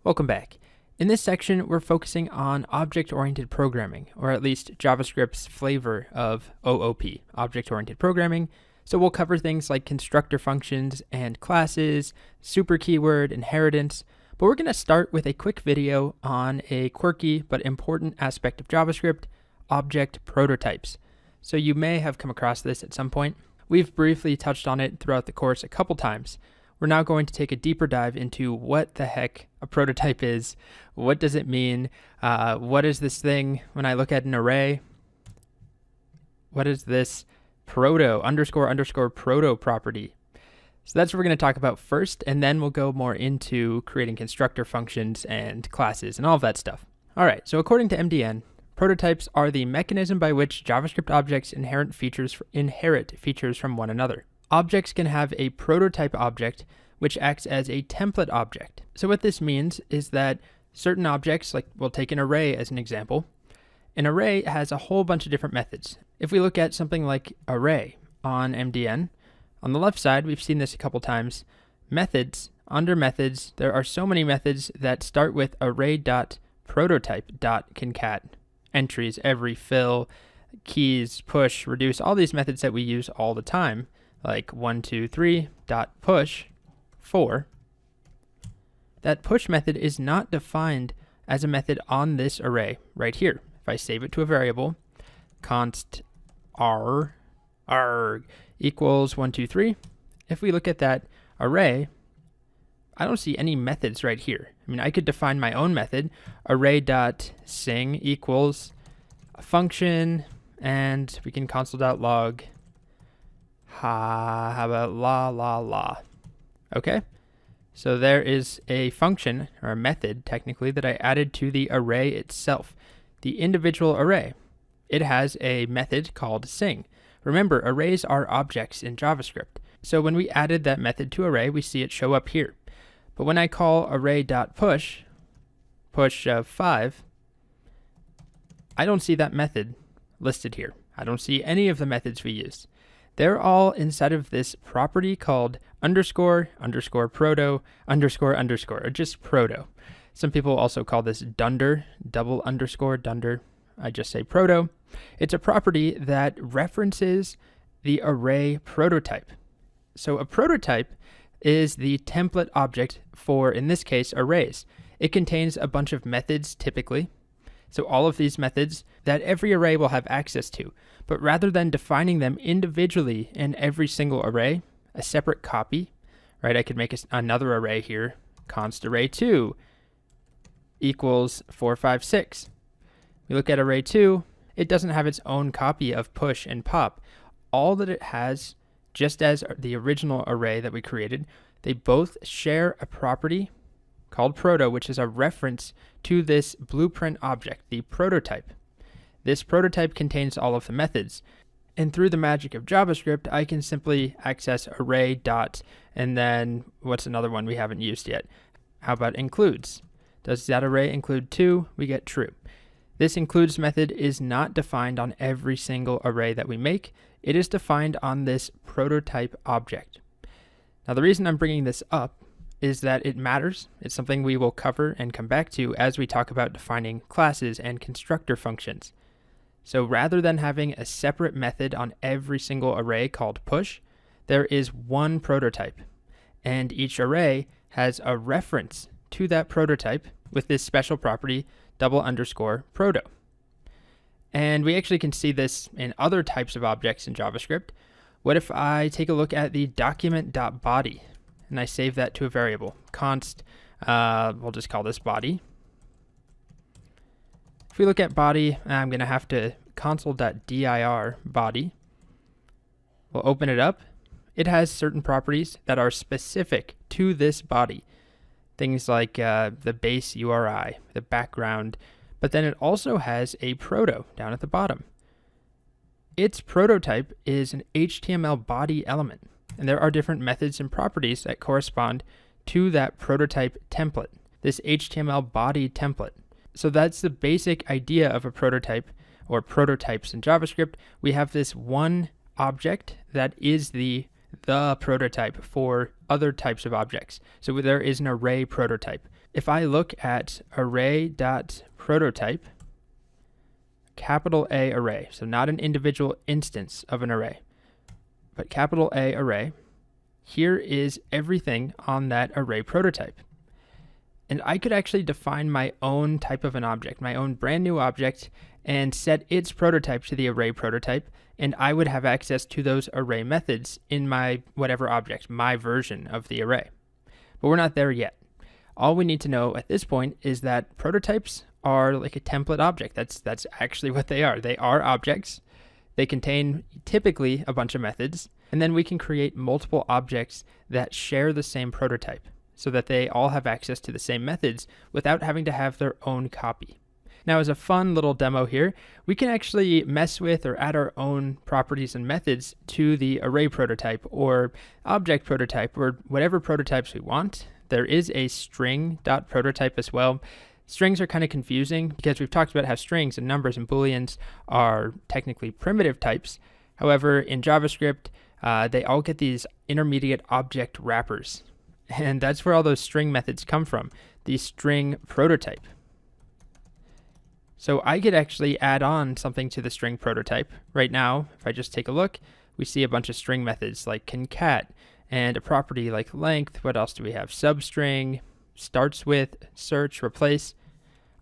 Welcome back. In this section, we're focusing on object-oriented programming, or at least JavaScript's flavor of OOP, object-oriented programming. So we'll cover things like constructor functions and classes, super keyword, inheritance, but we're going to start with a quick video on a quirky but important aspect of JavaScript, object prototypes. So you may have come across this at some point. We've briefly touched on it throughout the course a couple times. We're now going to take a deeper dive into what the heck a prototype is. What does it mean? What is this thing when I look at an array? What is this proto __ proto property? So that's what we're going to talk about first, and then we'll go more into creating constructor functions and classes and all of that stuff. All right, so according to MDN, prototypes are the mechanism by which JavaScript objects inherit features from one another. Objects can have a prototype object, which acts as a template object. So what this means is that certain objects, like we'll take an array as an example, an array has a whole bunch of different methods. If we look at something like array on MDN, on the left side, we've seen this a couple times, methods, under methods, there are so many methods that start with array.prototype.concat, entries, every, fill, keys, push, reduce, all these methods that we use all the time, like 123.push 4. That push method is not defined as a method on this array right here. If I save it to a variable, const arg equals 123. If we look at that array, I don't see any methods right here. I mean, I could define my own method, array.sing equals a function, and we can console.log how about la. Okay, so there is a function, or a method technically, that I added to the array itself. The individual array, it has a method called sing. Remember, arrays are objects in JavaScript. So when we added that method to array, we see it show up here. But when I call array.push, push 5, I don't see that method listed here. I don't see any of the methods we used. They're all inside of this property called __ proto __ or just proto. Some people also call this dunder, dunder. I just say proto. It's a property that references the array prototype. So a prototype is the template object for, in this case, arrays. It contains a bunch of methods typically. So all of these methods that every array will have access to. But rather than defining them individually in every single array, a separate copy, right? I could make another array here, const array2 equals 456. We look at array2, it doesn't have its own copy of push and pop. All that it has, just as the original array that we created, they both share a property called proto, which is a reference to this blueprint object, the prototype. This prototype contains all of the methods. And through the magic of JavaScript, I can simply access array dot, and then what's another one we haven't used yet? How about includes? Does that array include 2? We get true. This includes method is not defined on every single array that we make. It is defined on this prototype object. Now the reason I'm bringing this up is that it matters. It's something we will cover and come back to as we talk about defining classes and constructor functions. So rather than having a separate method on every single array called push, there is one prototype, and each array has a reference to that prototype with this special property __ proto. And we actually can see this in other types of objects in JavaScript. What if I take a look at the document.body and I save that to a variable, const, we'll just call this body. If we look at body, I'm going to have to console.dir body. We'll open it up. It has certain properties that are specific to this body. Things like the base URI, the background, but then it also has a proto down at the bottom. Its prototype is an HTML body element, and there are different methods and properties that correspond to that prototype template, this HTML body template. So that's the basic idea of a prototype, or prototypes in JavaScript. We have this one object that is the prototype for other types of objects. So there is an array prototype. if I look at array.prototype, capital A array, so not an individual instance of an array, but capital A array, here is everything on that array prototype. And I could actually define my own type of an object, my own brand new object, and set its prototype to the array prototype, and I would have access to those array methods in my whatever object, my version of the array. But we're not there yet. All we need to know at this point is that prototypes are like a template object. That's actually what they are. They are objects. They contain typically a bunch of methods, and then we can create multiple objects that share the same prototype so that they all have access to the same methods without having to have their own copy. Now, as a fun little demo here, we can actually mess with or add our own properties and methods to the array prototype or object prototype or whatever prototypes we want. There is a string.prototype as well. Strings are kind of confusing because we've talked about how strings and numbers and booleans are technically primitive types. However, in JavaScript, they all get these intermediate object wrappers. And that's where all those string methods come from, the string prototype. So I could actually add on something to the string prototype. Right now, if I just take a look, we see a bunch of string methods like concat and a property like length. What else do we have? Substring, starts with, search, replace.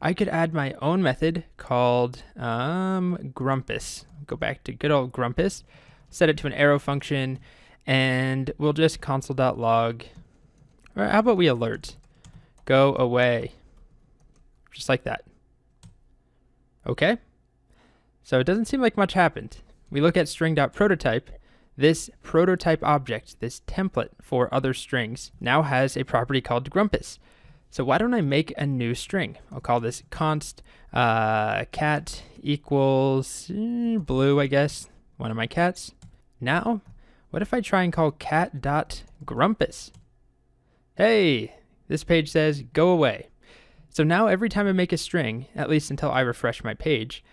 I could add my own method called grumpus. Go back to good old grumpus, set it to an arrow function, and we'll just console.log. Or how about we alert? Go away. Just like that. Okay. So it doesn't seem like much happened. We look at string.prototype. This prototype object, this template for other strings, now has a property called grumpus. So why don't I make a new string? I'll call this const cat equals blue, I guess, one of my cats. Now, what if I try and call cat.grumpus? Hey, this page says go away. So now every time I make a string, at least until I refresh my page,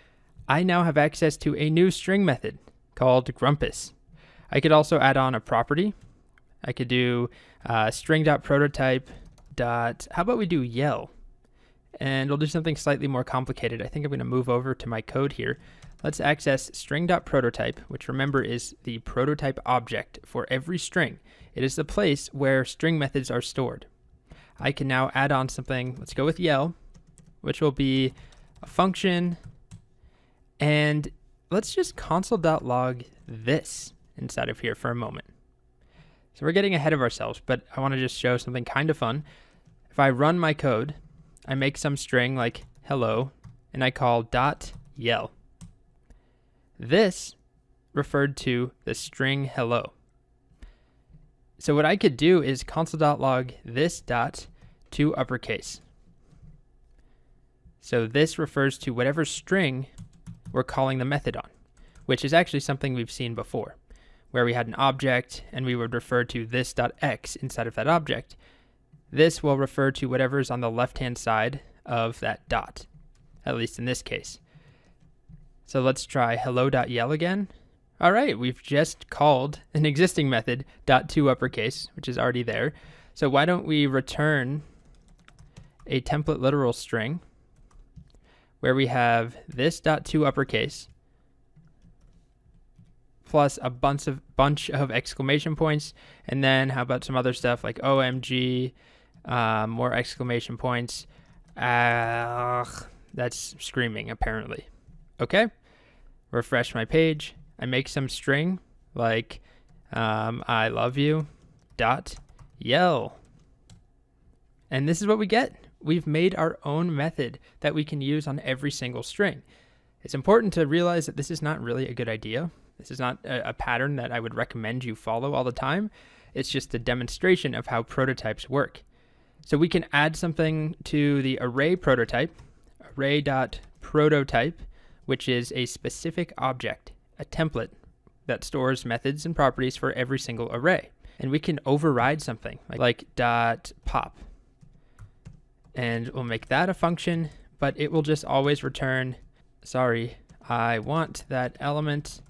I now have access to a new string method called grumpus. I could also add on a property. I could do string.prototype. How about we do yell? And we'll do something slightly more complicated. I think I'm going to move over to my code here. Let's access string.prototype, which remember is the prototype object for every string. It is the place where string methods are stored. I can now add on something. Let's go with yell, which will be a function. And let's just console.log this inside of here for a moment. So we're getting ahead of ourselves, but I want to just show something kind of fun. If I run my code, I make some string like hello, and I call .yell. This referred to the string hello. So what I could do is console.log this dot to uppercase. So this refers to whatever string we're calling the method on, which is actually something we've seen before, where we had an object and we would refer to this.x inside of that object. This will refer to whatever's on the left-hand side of that dot, at least in this case. So let's try hello.yell again. All right, we've just called an existing method .to uppercase, which is already there. So why don't we return a template literal string where we have this .to uppercase plus a bunch of exclamation points, and then how about some other stuff like OMG, more exclamation points. That's screaming apparently. Okay, refresh my page. I make some string like I love you .yell. And this is what we get. We've made our own method that we can use on every single string. It's important to realize that this is not really a good idea. This is not a pattern that I would recommend you follow all the time. It's just a demonstration of how prototypes work. So we can add something to the array prototype, array.prototype, which is a specific object, a template that stores methods and properties for every single array. And we can override something like .pop. And we'll make that a function, but it will just always return, sorry, I want that element.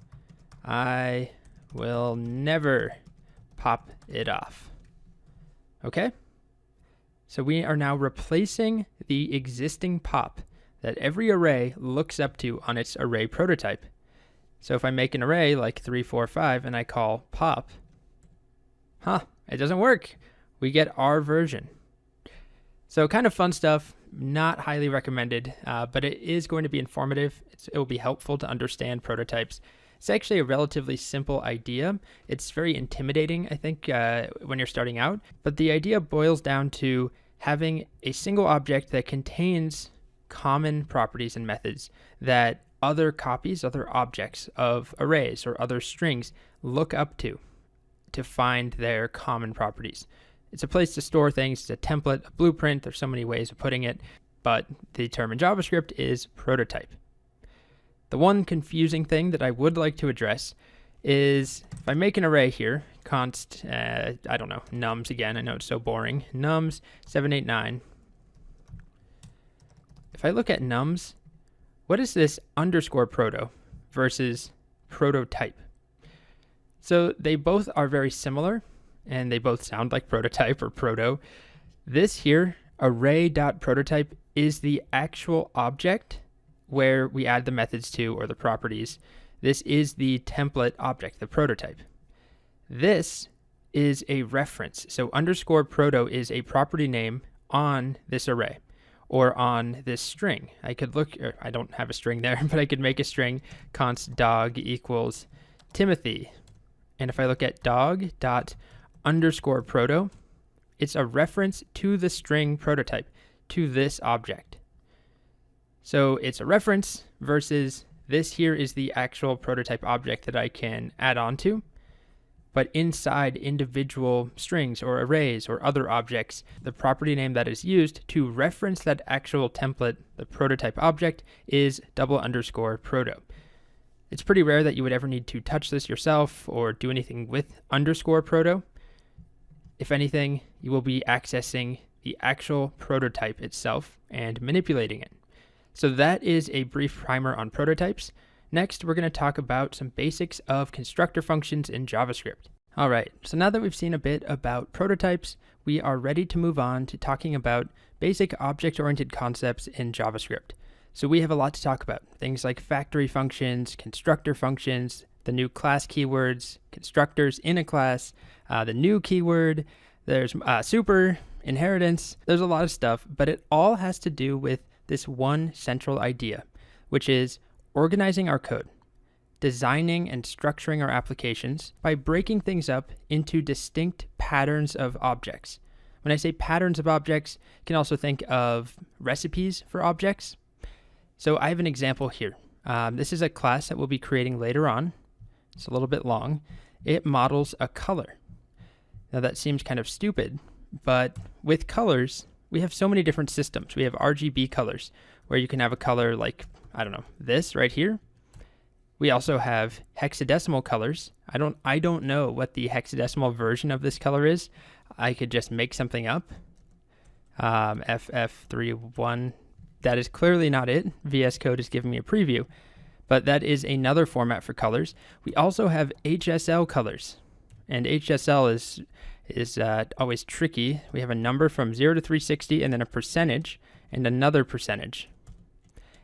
I will never pop it off. Okay? So we are now replacing the existing pop that every array looks up to on its array prototype. So if I make an array like 3, 4, 5 and I call pop, it doesn't work. We get our version. So kind of fun stuff, not highly recommended, but it is going to be informative. It will be helpful to understand prototypes. It's actually a relatively simple idea. It's very intimidating, I think, when you're starting out, but the idea boils down to having a single object that contains common properties and methods that other copies, other objects of arrays or other strings look up to find their common properties. It's a place to store things, it's a template, a blueprint, there's so many ways of putting it, but the term in JavaScript is prototype. The one confusing thing that I would like to address is if I make an array here, const, I don't know, nums again, I know it's so boring, nums 789. If I look at nums, what is this underscore proto versus prototype? So they both are very similar, and they both sound like prototype or proto. This here, array.prototype, is the actual object where we add the methods to or the properties. This is the template object, the prototype. This is a reference. So underscore proto is a property name on this array or on this string. I could look, or I don't have a string there, but I could make a string const dog equals Timothy. And if I look at dog dot underscore proto, it's a reference to the string prototype, to this object. So it's a reference versus this here is the actual prototype object that I can add on to. But inside individual strings or arrays or other objects, the property name that is used to reference that actual template, the prototype object, is double underscore proto. It's pretty rare that you would ever need to touch this yourself or do anything with underscore proto. If anything, you will be accessing the actual prototype itself and manipulating it. So that is a brief primer on prototypes. Next, we're going to talk about some basics of constructor functions in JavaScript. All right, so now that we've seen a bit about prototypes, we are ready to move on to talking about basic object-oriented concepts in JavaScript. So we have a lot to talk about. Things like factory functions, constructor functions, the new class keywords, constructors in a class, the new keyword, there's super, inheritance, there's a lot of stuff, but it all has to do with this one central idea, which is organizing our code, designing and structuring our applications by breaking things up into distinct patterns of objects. When I say patterns of objects, you can also think of recipes for objects. So I have an example here. This is a class that we'll be creating later on. It's a little bit long. It models a color. Now that seems kind of stupid, but with colors, we have so many different systems. We have RGB colors, where you can have a color like, I don't know, this right here. We also have hexadecimal colors. I don't know what the hexadecimal version of this color is. I could just make something up. FF31. That is clearly not it. VS Code is giving me a preview, but that is another format for colors. We also have HSL colors, and HSL is always tricky. We have a number from 0 to 360 and then a percentage and another percentage.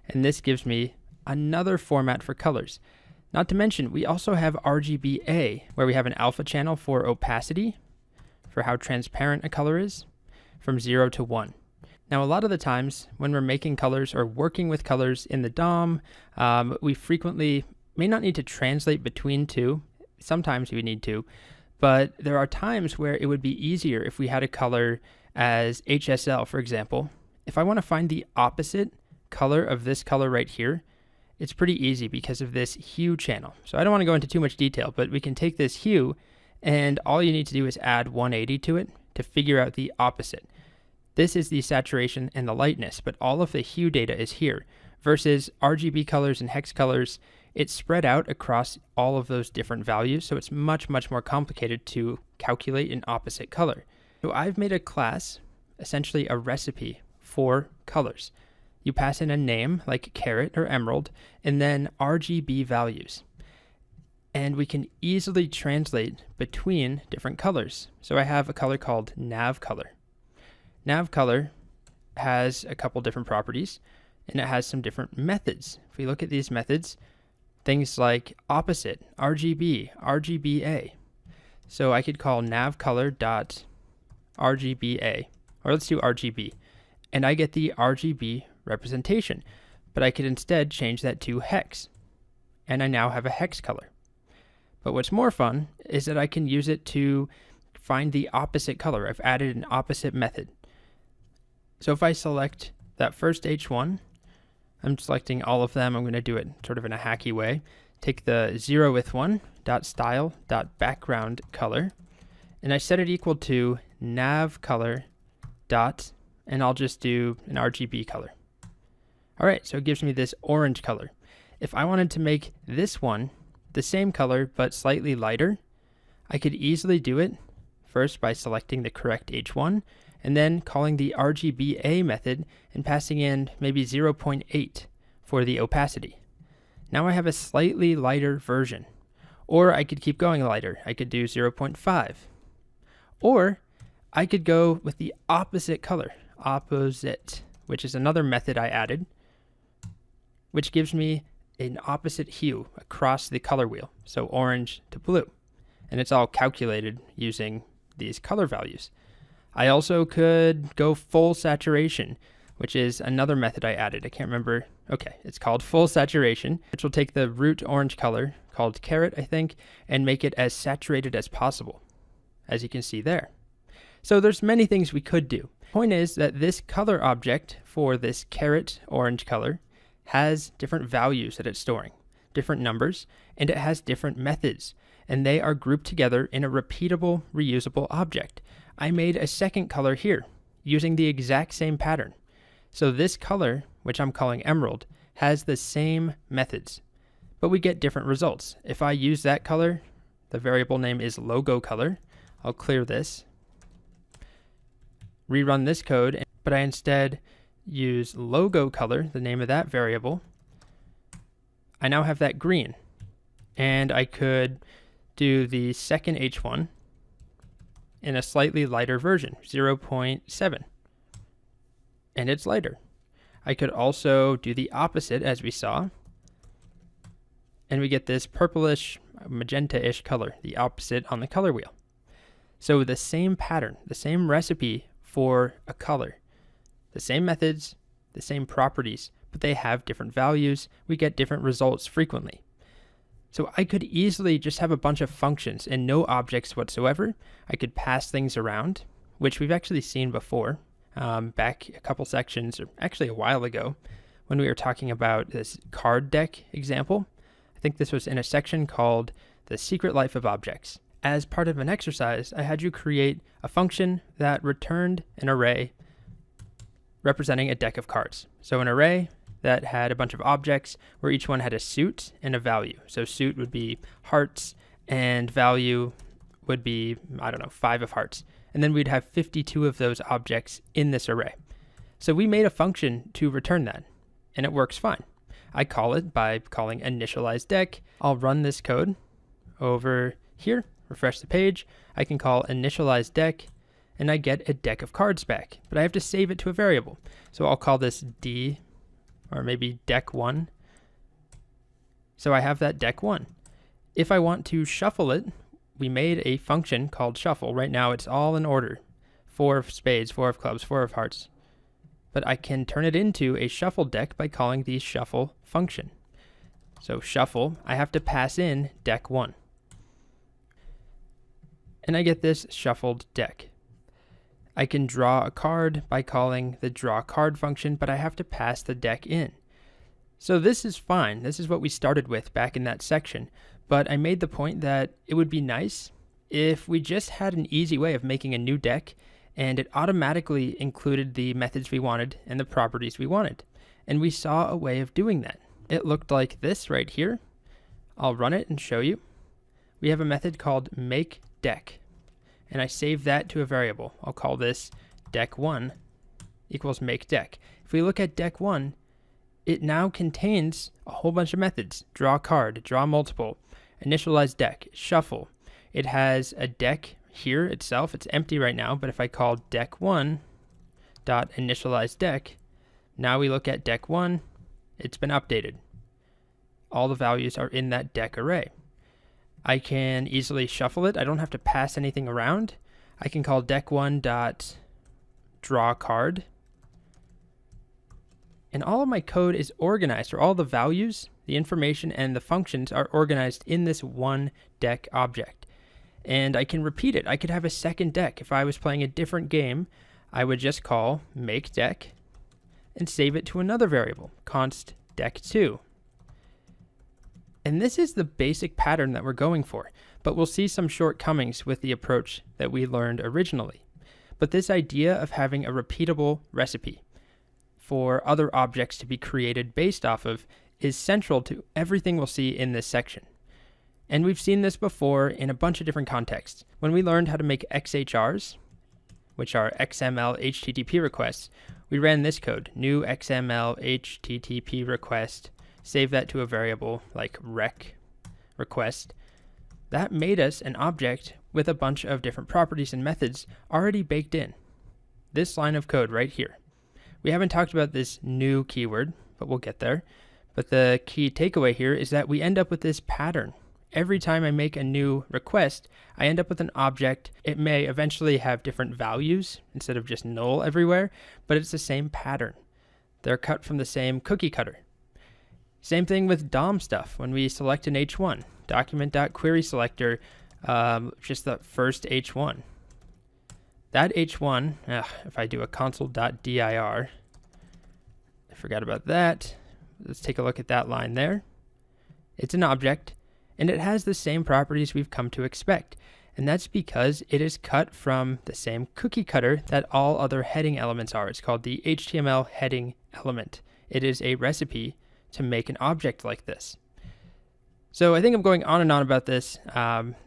And this gives me another format for colors. Not to mention, we also have RGBA, where we have an alpha channel for opacity, for how transparent a color is, from 0 to 1. Now, a lot of the times when we're making colors or working with colors in the DOM, we frequently may not need to translate between two. Sometimes we need to, but there are times where it would be easier if we had a color as HSL, for example. If I want to find the opposite color of this color right here, it's pretty easy because of this hue channel. So I don't want to go into too much detail, but we can take this hue and all you need to do is add 180 to it to figure out the opposite. This is the saturation and the lightness, but all of the hue data is here versus RGB colors and hex colors. It's spread out across all of those different values, so it's much, much more complicated to calculate an opposite color. So I've made a class, essentially a recipe for colors. You pass in a name like carrot or emerald, and then RGB values. And we can easily translate between different colors. So I have a color called nav color. Nav color has a couple different properties, and it has some different methods. If we look at these methods, things like opposite, RGB, RGBA. So I could call navColor.RGBA, or let's do RGB, and I get the RGB representation, but I could instead change that to hex, and I now have a hex color. But what's more fun is that I can use it to find the opposite color. I've added an opposite method. So if I select that first H1, I'm selecting all of them. I'm going to do it sort of in a hacky way. Take the 0th one, .style.background color, and I set it equal to navColor dot, and I'll just do an RGB color. All right, so it gives me this orange color. If I wanted to make this one the same color but slightly lighter, I could easily do it first by selecting the correct H1 and then calling the RGBA method and passing in maybe 0.8 for the opacity. Now I have a slightly lighter version. Or I could keep going lighter. I could do 0.5. Or I could go with the opposite color, opposite, which is another method I added, which gives me an opposite hue across the color wheel, so orange to blue. And it's all calculated using these color values. I also could go full saturation, which is another method I added. I can't remember. Okay, it's called full saturation, which will take the root orange color, called carrot, I think, and make it as saturated as possible, as you can see there. So there's many things we could do. Point is that this color object for this carrot orange color has different values that it's storing, different numbers, and it has different methods, and they are grouped together in a repeatable, reusable object. I made a second color here using the exact same pattern. So this color, which I'm calling emerald, has the same methods, but we get different results. If I use that color, the variable name is logo color. I'll clear this, rerun this code, but I instead use logo color, the name of that variable. I now have that green, and I could do the second H1 in a slightly lighter version, 0.7, and it's lighter. I could also do the opposite, as we saw, and we get this purplish, magenta-ish color, the opposite on the color wheel. So the same pattern, the same recipe for a color, the same methods, the same properties, but they have different values. We get different results frequently. So I could easily just have a bunch of functions and no objects whatsoever. I could pass things around, which we've actually seen before, back a couple sections, or actually a while ago, when we were talking about this card deck example. I think this was in a section called The Secret Life of Objects. As part of an exercise, I had you create a function that returned an array representing a deck of cards. So an array that had a bunch of objects where each one had a suit and a value. So suit would be hearts and value would be, 5 of hearts. And then we'd have 52 of those objects in this array. So we made a function to return that, and it works fine. I call it by calling initialize deck. I'll run this code over here, refresh the page. I can call initialize deck, and I get a deck of cards back, but I have to save it to a variable. So I'll call this D, or maybe deck1. So I have that deck1. If I want to shuffle it, we made a function called shuffle. Right now it's all in order. 4 of spades, 4 of clubs, 4 of hearts. But I can turn it into a shuffle deck by calling the shuffle function. So shuffle, I have to pass in deck1. And I get this shuffled deck. I can draw a card by calling the draw card function, but I have to pass the deck in. So this is fine. This is what we started with back in that section. But I made the point that it would be nice if we just had an easy way of making a new deck and it automatically included the methods we wanted and the properties we wanted. And we saw a way of doing that. It looked like this right here. I'll run it and show you. We have a method called makeDeck, and I save that to a variable. I'll call this deck1 equals makeDeck. If we look at deck1, it now contains a whole bunch of methods: draw card, draw multiple, initialize deck, shuffle. It has a deck here itself. It's empty right now, but if I call deck1, dot initialize deck. Now we look at deck 1. It's been updated. All the values are in that deck array. I can easily shuffle it. I don't have to pass anything around. I can call deck1 dot draw card. And all of my code is organized, or all the values, the information, and the functions are organized in this one deck object. And I can repeat it. I could have a second deck. If I was playing a different game, I would just call make deck and save it to another variable, const deck2. And this is the basic pattern that we're going for, but we'll see some shortcomings with the approach that we learned originally. But this idea of having a repeatable recipe for other objects to be created based off of is central to everything we'll see in this section. And we've seen this before in a bunch of different contexts. When we learned how to make XHRs, which are XML HTTP requests, we ran this code, new XML HTTP request, save that to a variable like rec request. That made us an object with a bunch of different properties and methods already baked in. This line of code right here. We haven't talked about this new keyword, but we'll get there. But the key takeaway here is that we end up with this pattern. Every time I make a new request, I end up with an object. It may eventually have different values instead of just null everywhere, but it's the same pattern. They're cut from the same cookie cutter. Same thing with DOM stuff. When we select an H1, document.querySelector, just the first H1. That H1, if I do a console.dir, I forgot about that. Let's take a look at that line there. It's an object, and it has the same properties we've come to expect. And that's because it is cut from the same cookie cutter that all other heading elements are. It's called the HTML heading element. It is a recipe to make an object like this. So I think I'm going on and on about this.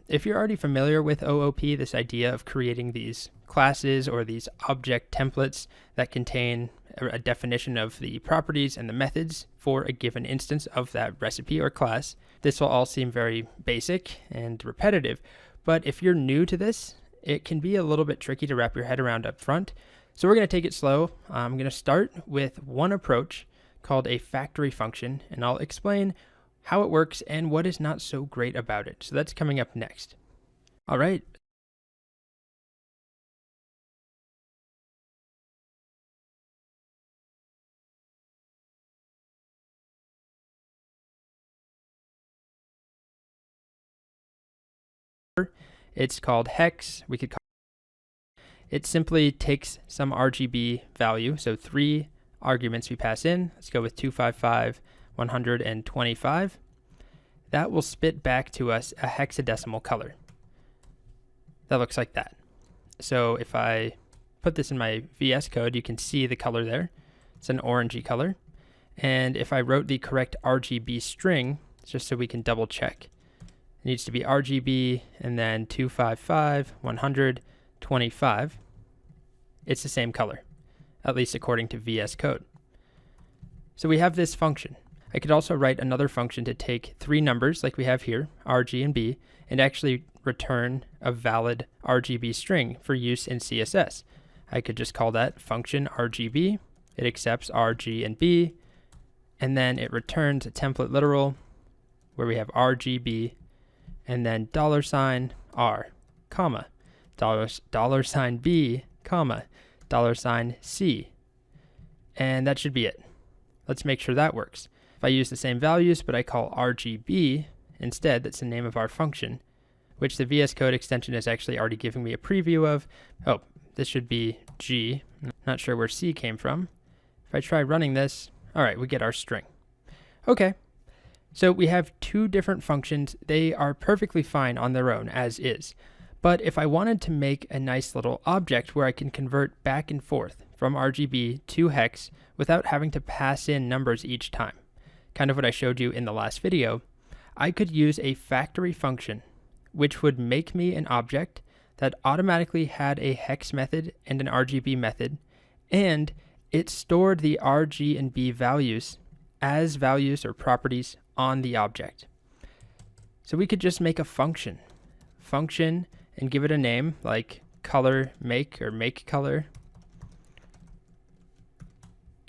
If you're already familiar with OOP, this idea of creating these classes or these object templates that contain a definition of the properties and the methods for a given instance of that recipe or class, this will all seem very basic and repetitive. But if you're new to this, it can be a little bit tricky to wrap your head around up front. So we're going to take it slow. I'm going to start with one approach called a factory function, and I'll explain how it works and what is not so great about it. So that's coming up next. All right. It's called hex. We could call it simply takes some RGB value, so 3 arguments we pass in. Let's go with 255, 125. That will spit back to us a hexadecimal color. That looks like that. So if I put this in my VS Code, you can see the color there. It's an orangey color. And if I wrote the correct RGB string, just so we can double check, it needs to be RGB and then 255, 125. It's the same color, at least according to VS Code. So we have this function. I could also write another function to take 3 numbers like we have here, RG and B, and actually return a valid RGB string for use in CSS. I could just call that function RGB. It accepts RG and B, and then it returns a template literal where we have RGB and then $R, comma, $B, comma, $C. And that should be it. Let's make sure that works. If I use the same values, but I call RGB instead, that's the name of our function, which the VS Code extension is actually already giving me a preview of. Oh, this should be G. Not sure where C came from. If I try running this, all right, we get our string. Okay. So we have 2 different functions. They are perfectly fine on their own as is. But if I wanted to make a nice little object where I can convert back and forth from RGB to hex without having to pass in numbers each time, kind of what I showed you in the last video, I could use a factory function which would make me an object that automatically had a hex method and an RGB method, and it stored the RG and B values as values or properties on the object. So we could just make a function and give it a name like color make or make color.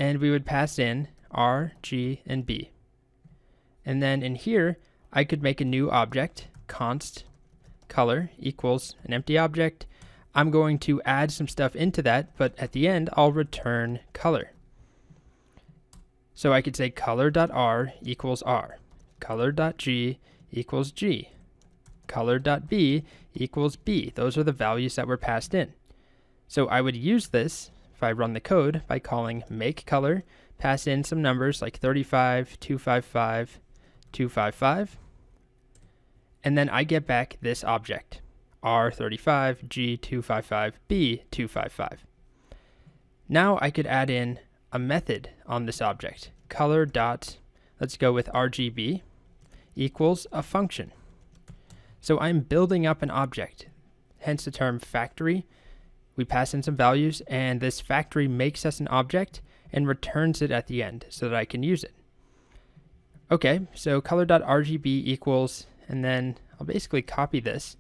and we would pass in R, G, and B. And then in here, I could make a new object, const color equals an empty object. I'm going to add some stuff into that, but at the end, I'll return color. So I could say color.r equals R, color.g equals G, color.b equals B. Those are the values that were passed in. So I would use this, if I run the code, by calling make color, pass in some numbers like 35, 255, 255, and then I get back this object, R35, G255, B255. Now I could add in a method on this object, color dot, let's go with RGB, equals a function. So I'm building up an object, hence the term factory. We pass in some values, and this factory makes us an object and returns it at the end so that I can use it. Okay, so color.rgb equals, and then I'll basically copy this,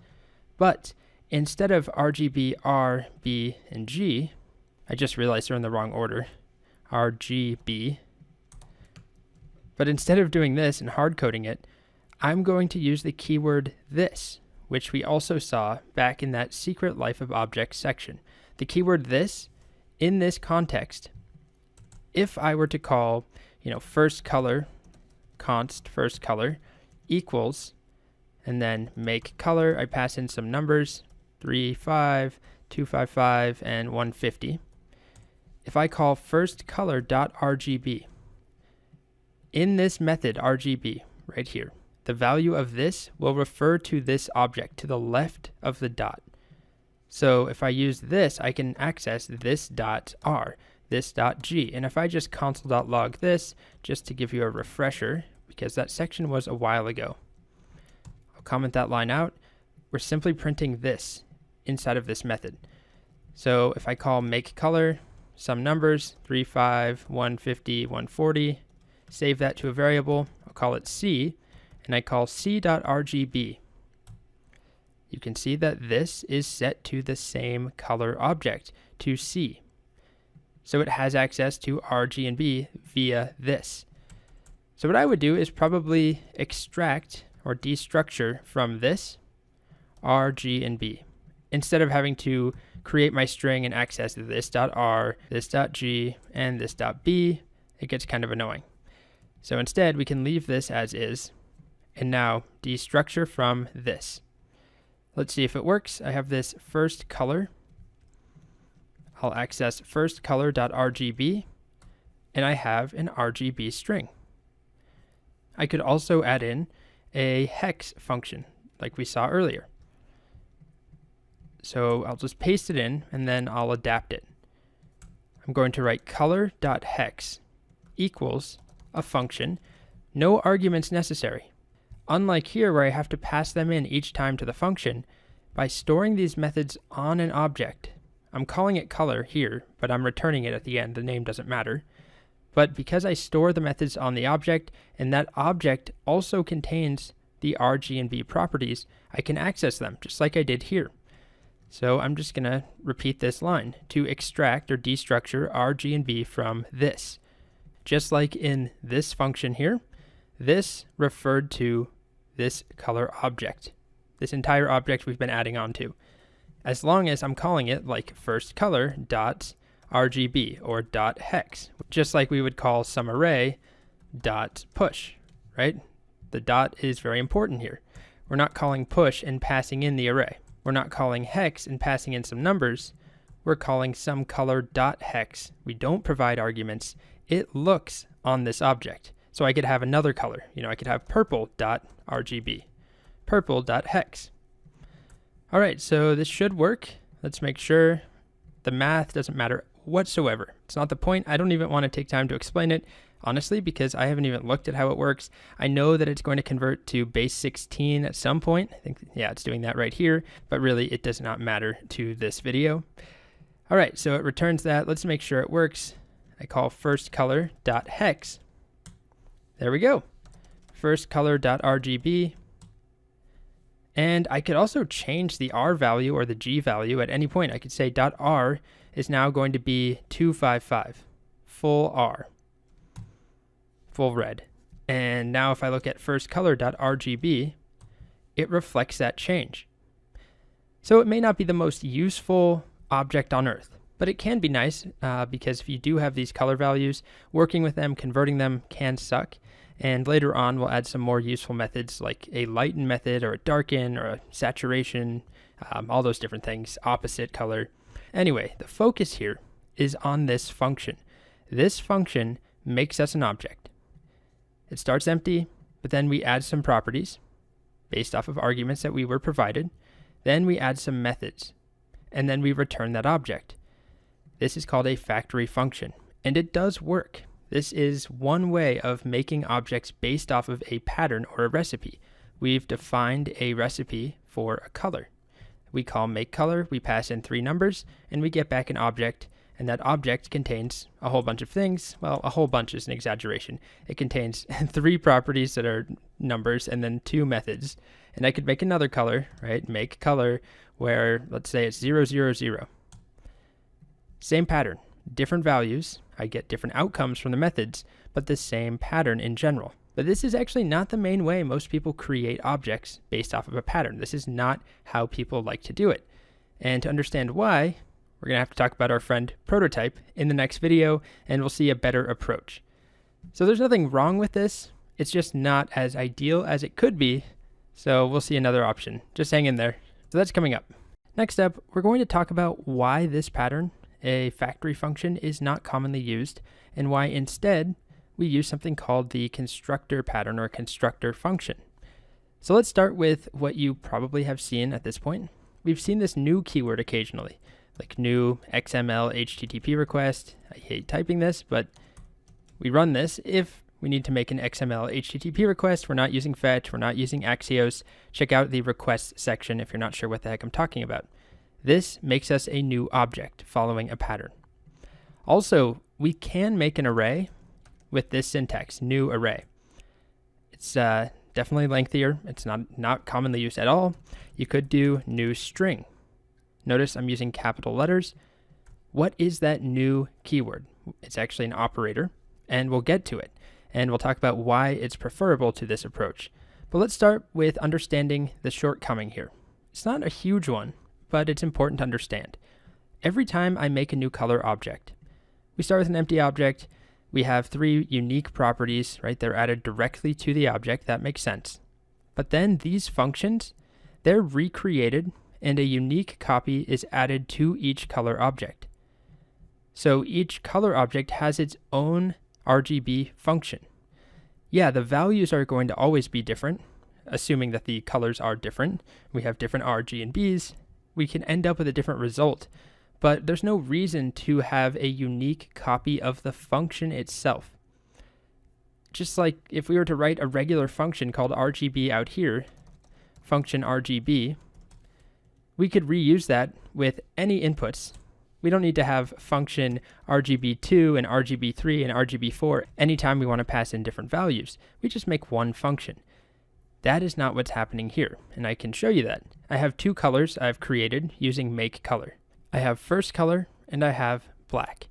but instead of RGB, R, B, and G, I just realized they're in the wrong order, RGB, but instead of doing this and hard coding it, I'm going to use the keyword this, which we also saw back in that secret life of objects section. The keyword this, in this context, if I were to call, first color, const first color equals, and then make color, I pass in some numbers, 35, 255, and 150. If I call first color.rgb, in this method RGB right here, the value of this will refer to this object to the left of the dot. So if I use this, I can access this dot R, this dot G. And if I just console.log this, just to give you a refresher, because that section was a while ago, I'll comment that line out. We're simply printing this inside of this method. So if I call make color, some numbers, 35, 150, 140, save that to a variable, I'll call it C, and I call c.rgb. You can see that this is set to the same color object, to C. So it has access to R, G, and B via this. So what I would do is probably extract or destructure from this R, G, and B. Instead of having to create my string and access this.r, this.g, and this.b, it gets kind of annoying. So instead, we can leave this as is, and now destructure from this. Let's see if it works. I have this first color. I'll access first color.rgb, and I have an RGB string. I could also add in a hex function like we saw earlier. So I'll just paste it in, and then I'll adapt it. I'm going to write color.hex equals a function, no arguments necessary. Unlike here where I have to pass them in each time to the function, by storing these methods on an object, I'm calling it color here, but I'm returning it at the end, the name doesn't matter. But because I store the methods on the object, and that object also contains the R, G, and B properties, I can access them just like I did here. So I'm just gonna repeat this line to extract or destructure R, G, and B from this. Just like in this function here, this referred to this color object, this entire object we've been adding on to, as long as I'm calling it like first color dot RGB or dot hex, just like we would call some array dot push, right? The dot is very important here. We're not calling push and passing in the array. We're not calling hex and passing in some numbers. We're calling some color dot hex. We don't provide arguments. It looks on this object. So I could have another color. I could have purple.rgb, purple.hex. All right, so this should work. Let's make sure. The math doesn't matter whatsoever. It's not the point. I don't even want to take time to explain it, honestly, because I haven't even looked at how it works. I know that it's going to convert to base 16 at some point. I think, yeah, it's doing that right here, but really it does not matter to this video. All right, so it returns that. Let's make sure it works. I call first color.hex. There we go. First color.rgb. And I could also change the R value or the G value at any point. I could say .r is now going to be 255. full R, full red. And now if I look at firstColor.RGB, it reflects that change. So it may not be the most useful object on earth, but it can be nice because if you do have these color values, working with them, converting them can suck. And later on, we'll add some more useful methods like a lighten method or a darken or a saturation, all those different things, opposite color. Anyway, the focus here is on this function. This function makes us an object. It starts empty, but then we add some properties based off of arguments that we were provided. Then we add some methods, and then we return that object. This is called a factory function, and it does work. This is one way of making objects based off of a pattern or a recipe. We've defined a recipe for a color. We call makeColor, we pass in 3 numbers, and we get back an object, and that object contains a whole bunch of things. Well, a whole bunch is an exaggeration. It contains 3 properties that are numbers and then 2 methods. And I could make another color, right? Make color where, let's say it's 0, 0, 0. Same pattern, different values. I get different outcomes from the methods, but the same pattern in general. But this is actually not the main way most people create objects based off of a pattern. This is not how people like to do it. And to understand why, we're going to have to talk about our friend prototype in the next video, and we'll see a better approach. So there's nothing wrong with this. It's just not as ideal as it could be. So we'll see another option. Just hang in there. So that's coming up. Next up, we're going to talk about why this pattern, a factory function, is not commonly used, and why instead we use something called the constructor pattern or constructor function. So let's start with what you probably have seen at this point. We've seen this new keyword occasionally, like new XML HTTP request. I hate typing this, but we run this if we need to make an XML HTTP request. We're not using fetch, we're not using Axios. Check out the requests section if you're not sure what the heck I'm talking about. This makes us a new object following a pattern. Also, we can make an array with this syntax, new array. It's definitely lengthier. It's not commonly used at all. You could do new string. Notice I'm using capital letters. What is that new keyword? It's actually an operator, and we'll get to it. And we'll talk about why it's preferable to this approach. But let's start with understanding the shortcoming here. It's not a huge one, but it's important to understand. Every time I make a new color object, we start with an empty object. We have 3 unique properties, right? They're added directly to the object. That makes sense. But then these functions, they're recreated, and a unique copy is added to each color object. So each color object has its own RGB function. Yeah, the values are going to always be different, assuming that the colors are different. We have different R, G, and Bs. We can end up with a different result, but there's no reason to have a unique copy of the function itself. Just like if we were to write a regular function called RGB out here, function RGB, we could reuse that with any inputs. We don't need to have function RGB2 and RGB3 and RGB4 anytime we want to pass in different values. We just make one function. That is not what's happening here, and I can show you that. I have 2 colors I've created using makeColor. I have first color and I have black.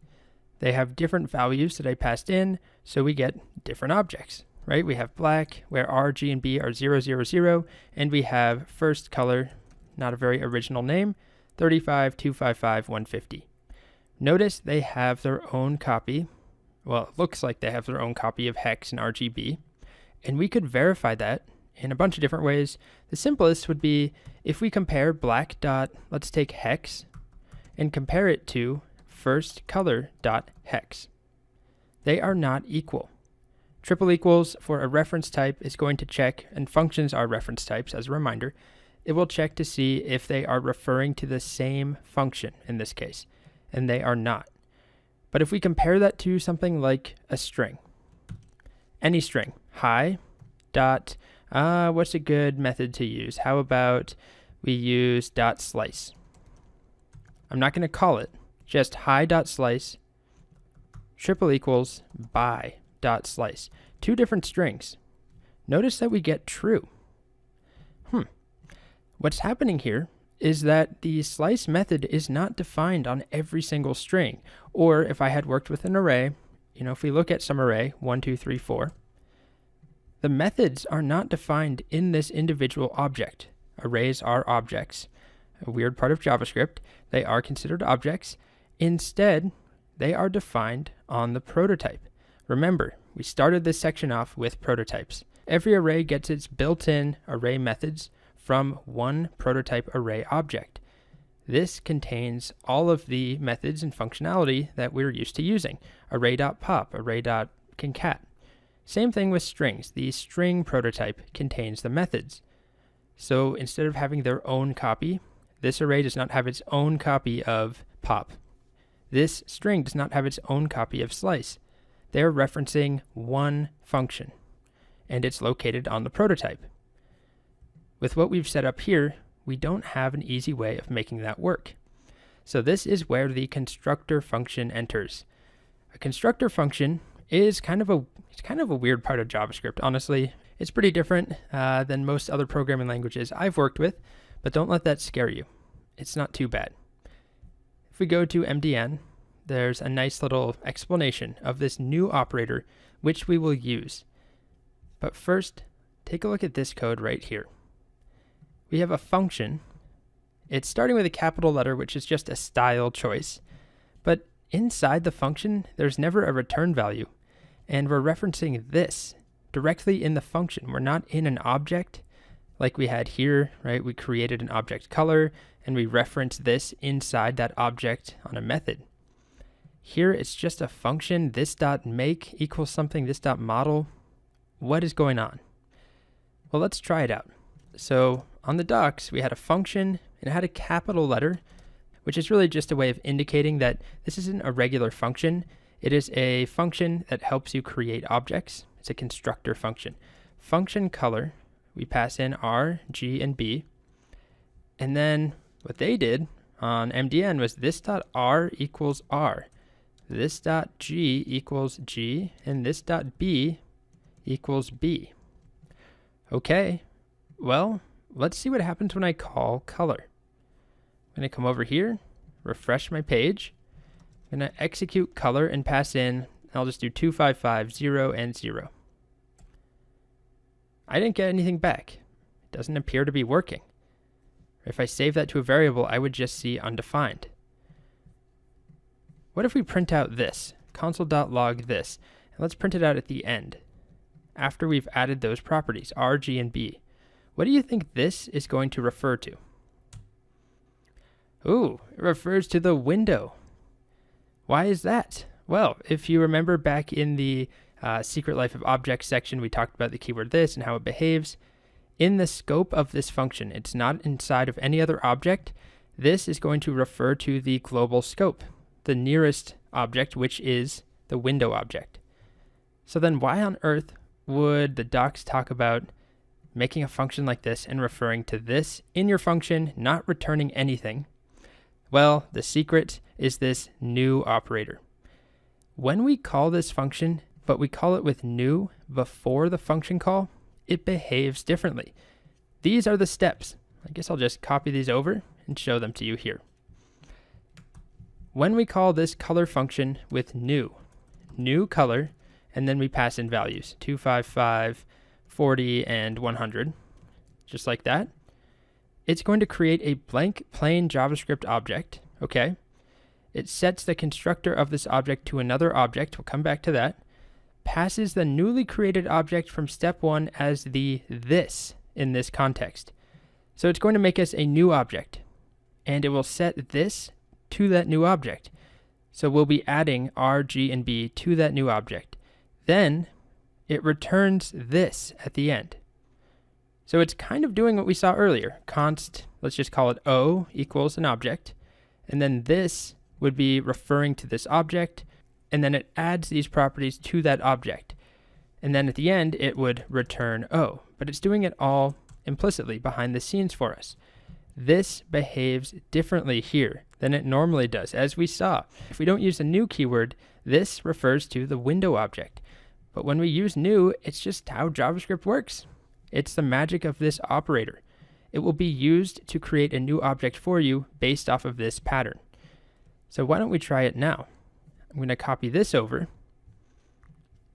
They have different values that I passed in, so we get different objects, right? We have black, where R, G, and B are 0, 0, 0, and we have first color, not a very original name, 35, 255, 150. Notice they have their own copy. Well, it looks like they have their own copy of hex and RGB, and we could verify that in a bunch of different ways. The simplest would be if we compare black dot, let's take hex, and compare it to first color dot hex. They are not equal. Triple equals for a reference type is going to check, and functions are reference types as a reminder. It will check to see if they are referring to the same function in this case, and they are not. But if we compare that to something like a string, any string, hi dot, what's a good method to use? How about we use dot slice? I'm not going to call it, just hi dot slice, triple equals by dot slice. 2 different strings. Notice that we get true. What's happening here is that the slice method is not defined on every single string. Or if I had worked with an array, if we look at some array, 1, 2, 3, 4, the methods are not defined in this individual object. Arrays are objects. A weird part of JavaScript, they are considered objects. Instead, they are defined on the prototype. Remember, we started this section off with prototypes. Every array gets its built-in array methods from one prototype array object. This contains all of the methods and functionality that we're used to using. Array.pop, array.concat. Same thing with strings. The string prototype contains the methods. So instead of having their own copy, this array does not have its own copy of pop. This string does not have its own copy of slice. They're referencing one function, and it's located on the prototype. With what we've set up here, we don't have an easy way of making that work. So this is where the constructor function enters. A constructor function is kind of a weird part of JavaScript, honestly. It's pretty different than most other programming languages I've worked with, but don't let that scare you. It's not too bad. If we go to MDN, there's a nice little explanation of this new operator, which we will use. But first, take a look at this code right here. We have a function. It's starting with a capital letter, which is just a style choice. But inside the function, there's never a return value. And we're referencing this directly in the function. We're not in an object like we had here, right? We created an object color and we referenced this inside that object on a method. Here it's just a function, this.make equals something, this.model. What is going on? Well, let's try it out. So on the docs, we had a function and it had a capital letter, which is really just a way of indicating that this isn't a regular function. It is a function that helps you create objects. It's a constructor function. Function color, we pass in R, G, and B. And then what they did on MDN was this.R equals R. This.G equals G, and this.B equals B. Okay, well, let's see what happens when I call color. I'm going to come over here, refresh my page. I'm going to execute color and pass in, I'll just do 255, 0, and 0. I didn't get anything back. It doesn't appear to be working. If I save that to a variable, I would just see undefined. What if we print out this, console.log this, and let's print it out at the end, after we've added those properties, R, G, and B. What do you think this is going to refer to? Ooh, it refers to the window. Why is that? Well, if you remember back in the Secret Life of Objects section, we talked about the keyword this and how it behaves. In the scope of this function, it's not inside of any other object. This is going to refer to the global scope, the nearest object, which is the window object. So then why on earth would the docs talk about making a function like this and referring to this in your function, not returning anything? Well, the secret is this new operator. When we call this function, but we call it with new before the function call, it behaves differently. These are the steps. I guess I'll just copy these over and show them to you here. When we call this color function with new color, and then we pass in values, 255, 40, and 100, just like that, it's going to create a blank plain JavaScript object, okay? It sets the constructor of this object to another object, we'll come back to that, passes the newly created object from step 1 as the this in this context. So it's going to make us a new object, and it will set this to that new object. So we'll be adding R, G, and B to that new object. Then it returns this at the end. So it's kind of doing what we saw earlier. Const, let's just call it O equals an object. And then this would be referring to this object. And then it adds these properties to that object. And then at the end, it would return O. But it's doing it all implicitly behind the scenes for us. This behaves differently here than it normally does. As we saw, if we don't use a new keyword, this refers to the window object. But when we use new, it's just how JavaScript works. It's the magic of this operator. It will be used to create a new object for you based off of this pattern. So why don't we try it now? I'm going to copy this over,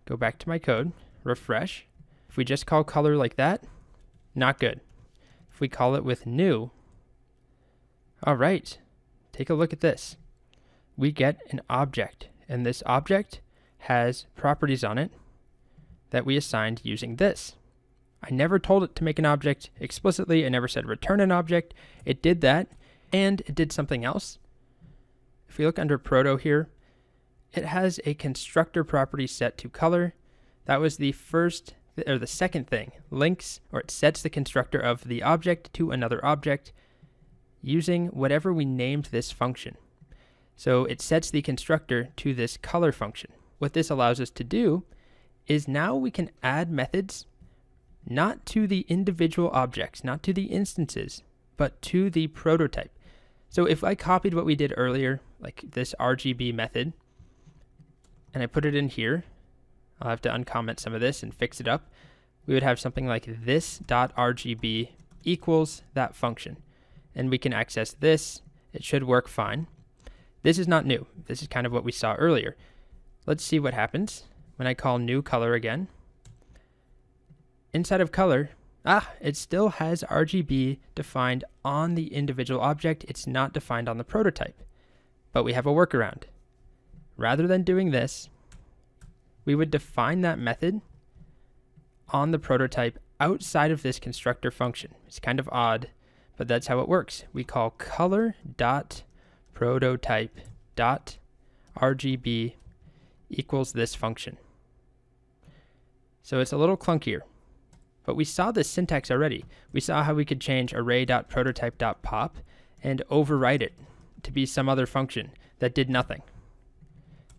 go back to my code, refresh. If we just call color like that, not good. If we call it with new, all right, take a look at this. We get an object, and this object has properties on it that we assigned using this. I never told it to make an object explicitly. I never said return an object. It did that, and it did something else. If we look under proto here, it has a constructor property set to color. That was the first or the second thing. Links, or it sets the constructor of the object to another object using whatever we named this function. So it sets the constructor to this color function. What this allows us to do is now we can add methods not to the individual objects, not to the instances, but to the prototype. So if I copied what we did earlier, like this RGB method, and I put it in here, I'll have to uncomment some of this and fix it up. We would have something like this.rgb equals that function. And we can access this. It should work fine. This is not new. This is kind of what we saw earlier. Let's see what happens when I call new color again. Inside of color, it still has RGB defined on the individual object. It's not defined on the prototype. But we have a workaround. Rather than doing this, we would define that method on the prototype outside of this constructor function. It's kind of odd, but that's how it works. We call color.prototype.rgb equals this function. So it's a little clunkier, but we saw this syntax already. We saw how we could change array.prototype.pop and overwrite it to be some other function that did nothing.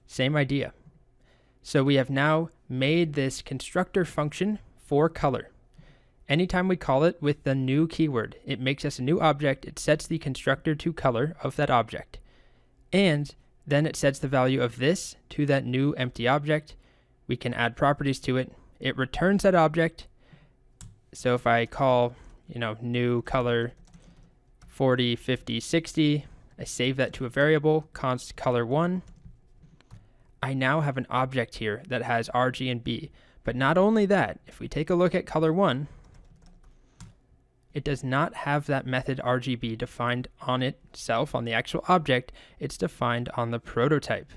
Same idea. So we have now made this constructor function for color. Anytime we call it with the new keyword, it makes us a new object. It sets the constructor to color of that object. And then it sets the value of this to that new empty object. We can add properties to it. It returns that object. So if I call, new color 40, 50, 60, I save that to a variable, const color1. I now have an object here that has RG and B. But not only that, if we take a look at color1, it does not have that method RGB defined on itself, on the actual object. It's defined on the prototype.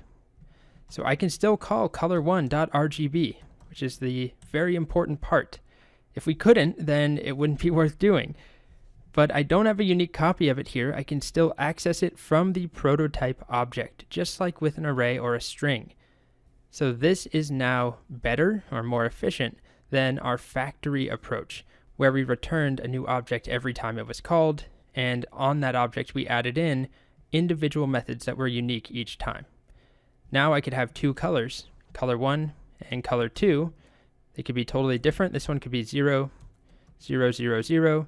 So I can still call color1.rgb, which is the very important part. If we couldn't, then it wouldn't be worth doing. But I don't have a unique copy of it here. I can still access it from the prototype object, just like with an array or a string. So this is now better or more efficient than our factory approach, where we returned a new object every time it was called, and on that object we added in individual methods that were unique each time. Now I could have two colors, color1 and color2. They could be totally different. This one could be 0, 0, 0, 0.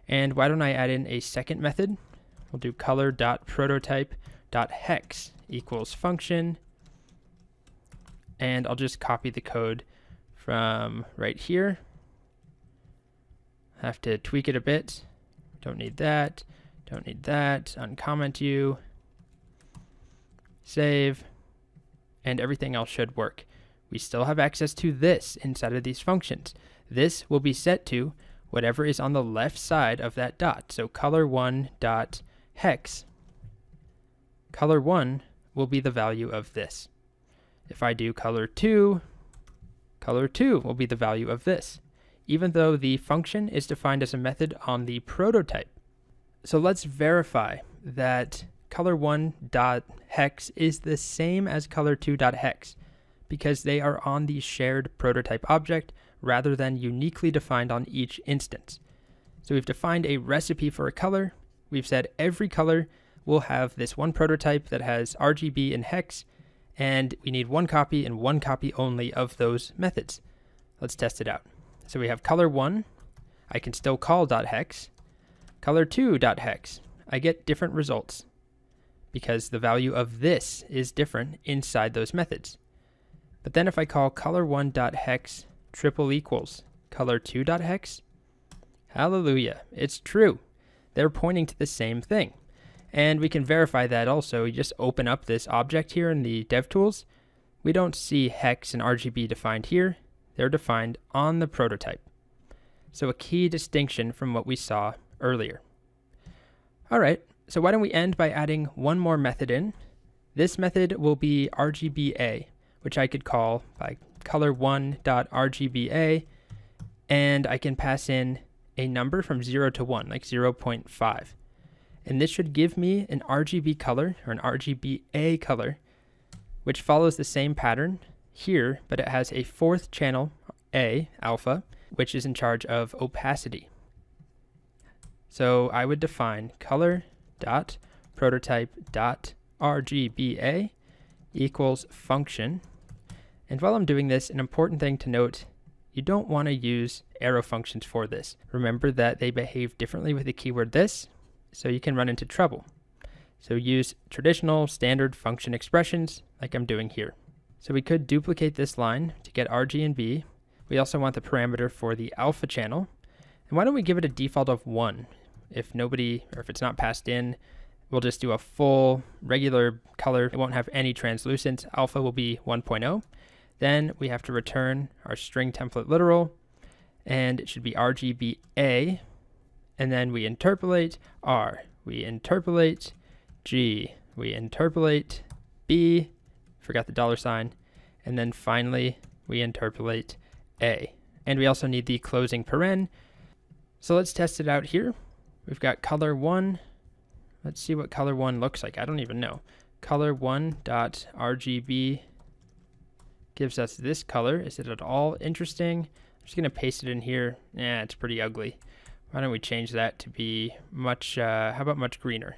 And why don't I add in a second method? We'll do color.prototype.hex equals function. And I'll just copy the code from right here. Have to tweak it a bit. Don't need that. Don't need that. Uncomment you. Save. And everything else should work. We still have access to this inside of these functions. This will be set to whatever is on the left side of that dot. So color1.hex. Color1 will be the value of this. If I do color2 will be the value of this, even though the function is defined as a method on the prototype. So let's verify that color1.hex is the same as color2.hex because they are on the shared prototype object rather than uniquely defined on each instance. So we've defined a recipe for a color. We've said every color will have this one prototype that has RGB and hex, and we need one copy and one copy only of those methods. Let's test it out. So we have color1. I can still call .hex. Color2.hex. I get different results because the value of this is different inside those methods. But then if I call color1.hex triple equals color2.hex, hallelujah, it's true. They're pointing to the same thing. And we can verify that also. You just open up this object here in the DevTools. we don't see hex and RGB defined here. They're defined on the prototype. So a key distinction from what we saw earlier. All right, so why don't we end by adding one more method in. This method will be RGBA, which I could call by color1.rgba, and I can pass in a number from 0 to 1, like 0.5. And this should give me an RGB color, or an RGBA color, which follows the same pattern here, but it has a fourth channel, A, alpha, which is in charge of opacity. So I would define color.prototype.rgba equals function. And while I'm doing this, an important thing to note, you don't want to use arrow functions for this. Remember that they behave differently with the keyword this, so you can run into trouble. So use traditional standard function expressions like I'm doing here. So we could duplicate this line to get RG and B. We also want the parameter for the alpha channel. And why don't we give it a default of 1? If nobody, or if it's not passed in, we'll just do a full regular color. It won't have any translucence. Alpha will be 1.0. Then we have to return our string template literal, and it should be RGBA. And then we interpolate R, we interpolate G, we interpolate B, forgot the $sign, and then finally we interpolate A. And we also need the closing paren. So let's test it out here. We've got color1. Let's see what color1 looks like. I don't even know. Color1.rgb gives us this color. Is it at all interesting? I'm just going to paste it in here. Yeah, it's pretty ugly. Why don't we change that to be much, how about much greener?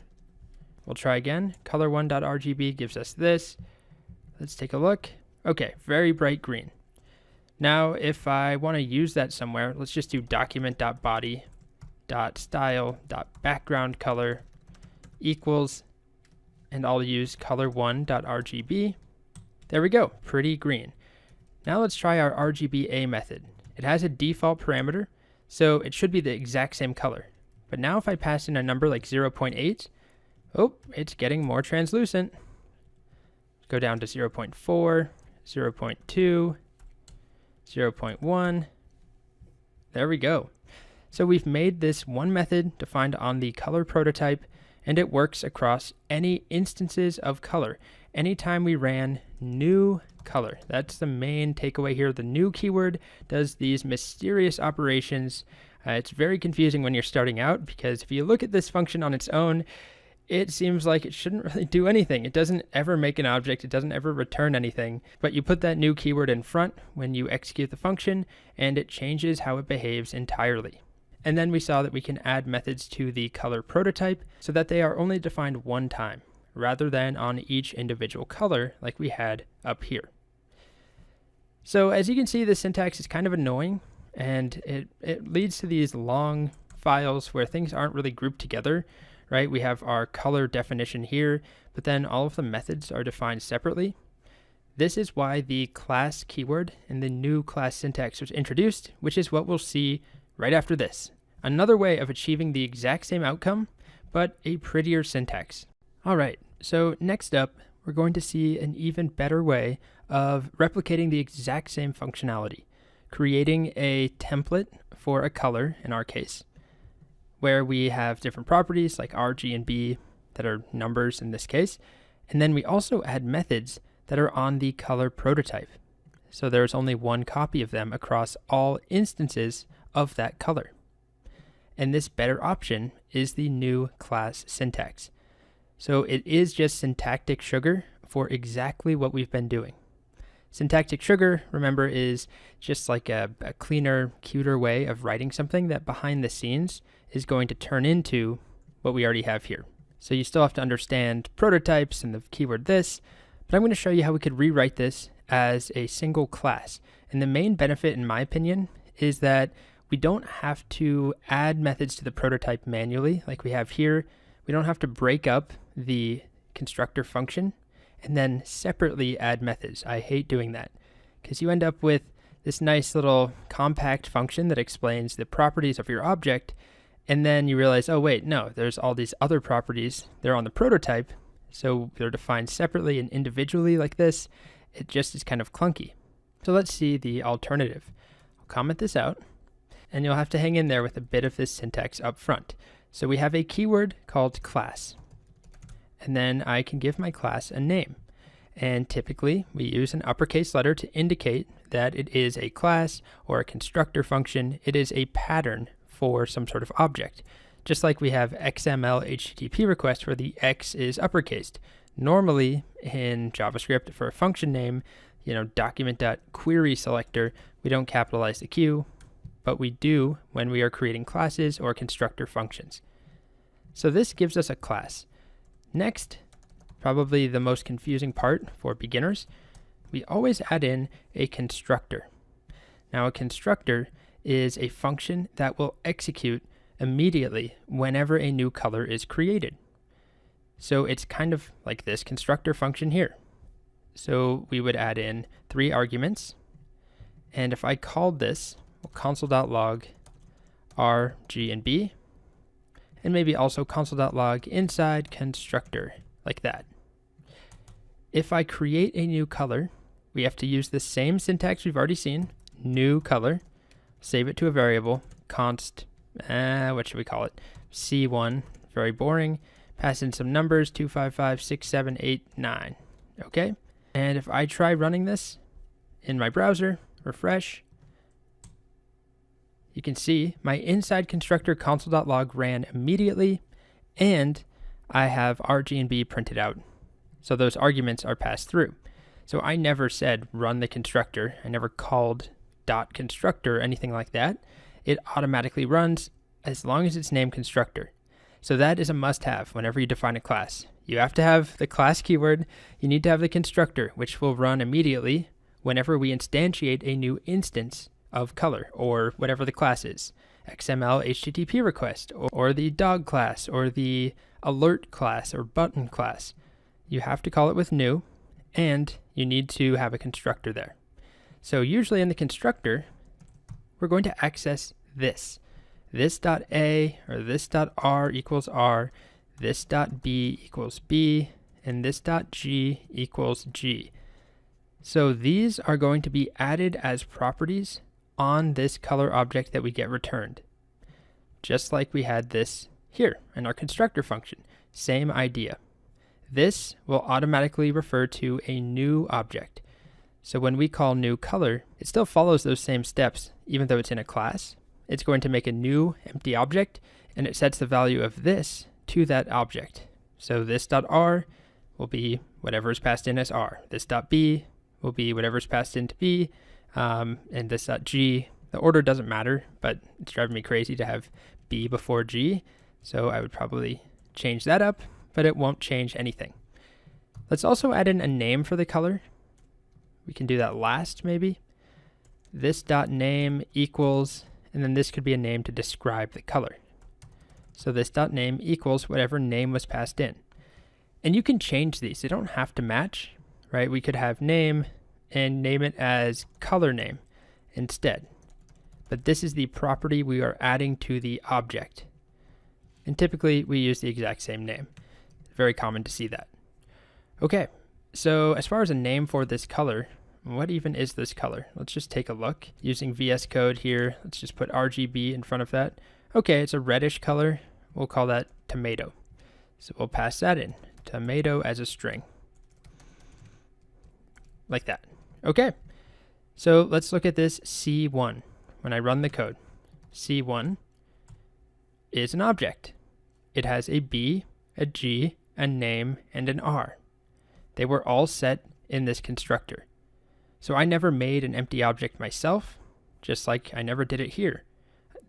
We'll try again. Color1.rgb gives us this. Let's take a look. Okay, very bright green. Now, if I want to use that somewhere, let's just do document.body.style.background color equals, and I'll use color1.rgb. There we go, pretty green. Now let's try our RGBA method. It has a default parameter, so it should be the exact same color. But now if I pass in a number like 0.8, oh, it's getting more translucent. Go down to 0.4, 0.2, 0.1. There we go. So we've made this one method defined on the color prototype, and it works across any instances of color. Anytime we ran new color, that's the main takeaway here. The new keyword does these mysterious operations. It's very confusing when you're starting out, because if you look at this function on its own, it seems like it shouldn't really do anything. It doesn't ever make an object. It doesn't ever return anything. But you put that new keyword in front when you execute the function, and it changes how it behaves entirely. And then we saw that we can add methods to the color prototype so that they are only defined one time, rather than on each individual color like we had up here. So as you can see, the syntax is kind of annoying, and it leads to these long files where things aren't really grouped together. Right, we have our color definition here, but then all of the methods are defined separately. This is why the class keyword and the new class syntax was introduced, which is what we'll see right after this. Another way of achieving the exact same outcome, but a prettier syntax. All right, so next up, we're going to see an even better way of replicating the exact same functionality, creating a template for a color in our case, where we have different properties like R, G, and B that are numbers in this case. And then we also add methods that are on the color prototype. So there's only one copy of them across all instances of that color. And this better option is the new class syntax. So it is just syntactic sugar for exactly what we've been doing. Syntactic sugar, remember, is just like a cleaner, cuter way of writing something that behind the scenes is going to turn into what we already have here. So you still have to understand prototypes and the keyword this, but I'm going to show you how we could rewrite this as a single class. And the main benefit, in my opinion, is that we don't have to add methods to the prototype manually like we have here. We don't have to break up the constructor function and then separately add methods. I hate doing that because you end up with this nice little compact function that explains the properties of your object, and then you realize, oh wait, no, there's all these other properties. They're on the prototype, so they're defined separately and individually like this, It just is kind of clunky. So let's see the alternative. I'll comment this out, and you'll have to hang in there with a bit of this syntax up front. So we have a keyword called class, and then I can give my class a name. And typically we use an uppercase letter to indicate that it is a class or a constructor function. It is a pattern for some sort of object. Just like we have XML HTTP request where the X is uppercased. Normally in JavaScript for a function name, document.query selector, we don't capitalize the Q, but we do when we are creating classes or constructor functions. So this gives us a class. Next, probably the most confusing part for beginners, we always add in a constructor. Now a constructor is a function that will execute immediately whenever a new color is created. So it's kind of like this constructor function here. So we would add in 3 arguments, and if I called this console.log r, g, and b, and maybe also console.log inside constructor, like that. If I create a new color, we have to use the same syntax we've already seen, new color, save it to a variable, const, what should we call it? C1, very boring. Pass in some numbers, 2, 5, 5, 6, 7, 8, 9. Okay? And if I try running this in my browser, refresh, you can see my inside constructor console.log ran immediately, and I have R, G, and B printed out. So those arguments are passed through. So I never said run the constructor. I never called .constructor or anything like that. It automatically runs as long as it's named constructor. So that is a must-have whenever you define a class. You have to have the class keyword. You need to have the constructor, which will run immediately whenever we instantiate a new instance of color or whatever the class is. XML HTTP request or the dog class or the alert class or button class. You have to call it with new, and you need to have a constructor there. So usually in the constructor, we're going to access this.a or this.r equals r, this.b equals b, and this.g equals g. So these are going to be added as properties on this color object that we get returned. Just like we had this here in our constructor function, same idea. This will automatically refer to a new object. So when we call new color, it still follows those same steps, even though it's in a class. It's going to make a new empty object, and it sets the value of this to that object. So this.r will be whatever is passed in as r. This.b will be whatever is passed into b, and this.g, the order doesn't matter, but it's driving me crazy to have b before g, so I would probably change that up, but it won't change anything. Let's also add in a name for the color. We can do that last, maybe. This.name equals, and then this could be a name to describe the color. So this.name equals whatever name was passed in. And you can change these. They don't have to match, right? We could have name and name it as color name instead. But this is the property we are adding to the object. And typically we use the exact same name. Very common to see that. Okay, so as far as a name for this color, what even is this color? Let's just take a look. Using VS Code here, let's just put RGB in front of that. Okay, it's a reddish color. We'll call that tomato. So we'll pass that in, tomato as a string. Like that. Okay, so let's look at this C1. When I run the code, C1 is an object. It has a B, a G, a name, and an R. They were all set in this constructor. So I never made an empty object myself, just like I never did it here.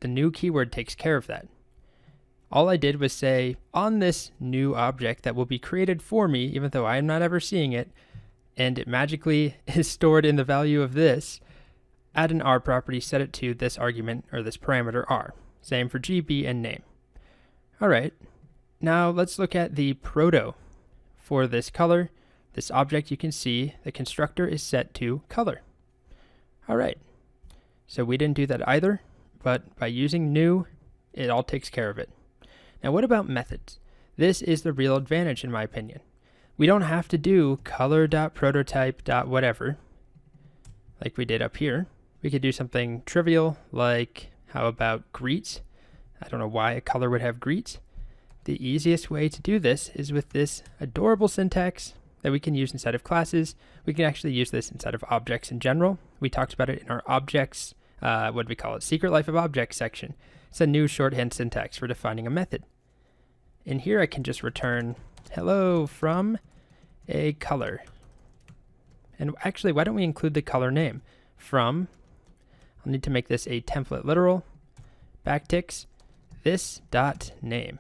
The new keyword takes care of that. All I did was say, on this new object that will be created for me, even though I am not ever seeing it, and it magically is stored in the value of this, add an R property, set it to this argument or this parameter R. Same for G, B, and name. All right, now let's look at the proto for this color. This object, you can see the constructor is set to color. All right, so we didn't do that either, but by using new, it all takes care of it. Now what about methods? This is the real advantage in my opinion. we don't have to do color.prototype.whatever like we did up here. We could do something trivial like, how about greet? I don't know why a color would have greet. The easiest way to do this is with this adorable syntax that we can use inside of classes. We can actually use this inside of objects in general. We talked about it in our objects, what do we call it? Secret Life of Objects section. It's a new shorthand syntax for defining a method. In here I can just return hello from a color. And actually, why don't we include the color name? From, I'll need to make this a template literal, backticks, this dot name.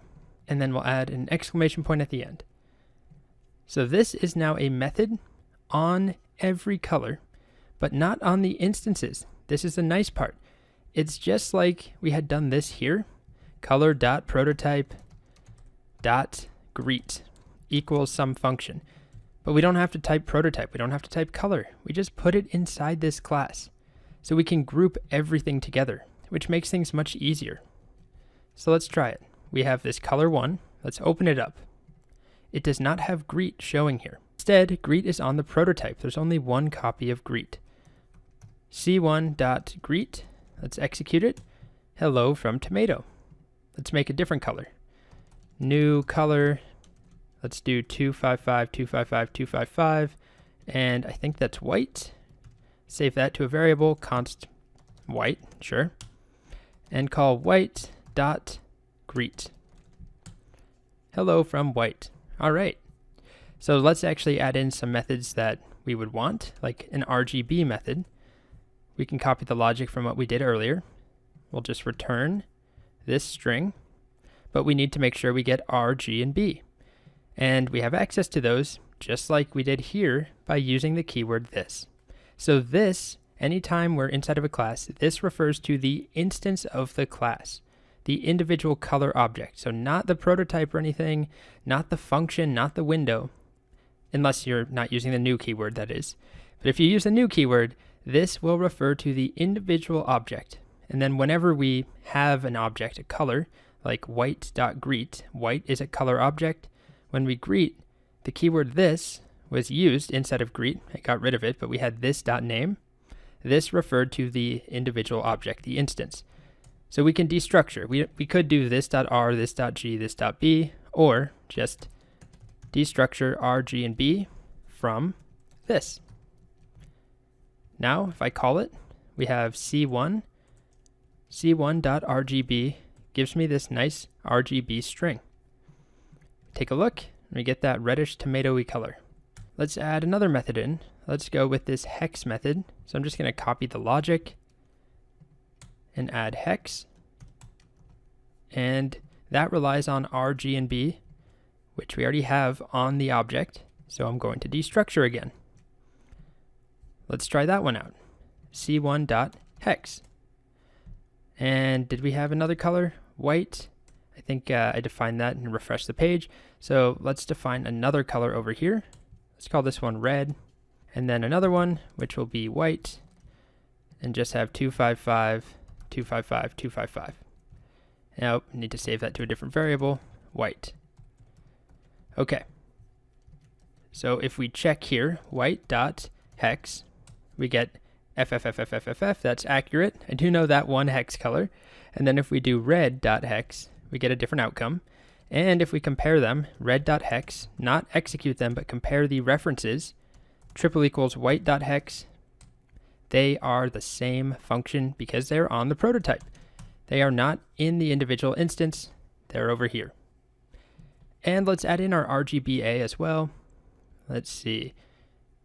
And then we'll add an exclamation point at the end. So this is now a method on every color, but not on the instances. This is the nice part. It's just like we had done this here, color.prototype.greet equals some function. But we don't have to type prototype. We don't have to type color. We just put it inside this class. So we can group everything together, which makes things much easier. So let's try it. We have this color1. Let's open it up. It does not have greet showing here. Instead, greet is on the prototype. There's only one copy of greet. c1.greet. Let's execute it. Hello from tomato. Let's make a different color. New color. Let's do 255, 255, 255. And I think that's white. Save that to a variable, const white, sure. And call white.greet. Hello from white. All right. So let's actually add in some methods that we would want, like an RGB method. We can copy the logic from what we did earlier. We'll just return this string, but we need to make sure we get R, G, and B. And we have access to those just like we did here by using the keyword this. So this, anytime we're inside of a class, this refers to the instance of the class, the individual color object. So not the prototype or anything, not the function, not the window, unless you're not using the new keyword, that is. But if you use the new keyword, this will refer to the individual object. And then whenever we have an object, a color, like white.greet, white is a color object. When we greet, the keyword this was used instead of greet. I got rid of it, but we had this.name. This referred to the individual object, the instance. So we can destructure. We could do this.r, this.g, this.b, or just destructure r, g, and b from this. Now, if I call it, we have c1. c1.rgb gives me this nice RGB string. Take a look, and we get that reddish tomatoey color. Let's add another method in. Let's go with this hex method. So I'm just going to copy the logic and add hex. And that relies on R, G, and B, which we already have on the object. So I'm going to destructure again. Let's try that one out. c1.hex. And did we have another color? White. I think I defined that and refresh the page. So let's define another color over here. Let's call this one red. And then another one, which will be white. And just have 255, 255, 255. Now, I need to save that to a different variable, white. Okay. So if we check here, white.hex, we get FFFFFFF, that's accurate. I do know that one hex color. And then if we do red.hex, we get a different outcome. And if we compare them, red.hex, not execute them, but compare the references, triple equals white.hex, they are the same function because they're on the prototype. They are not in the individual instance, they're over here. And let's add in our RGBA as well. Let's see,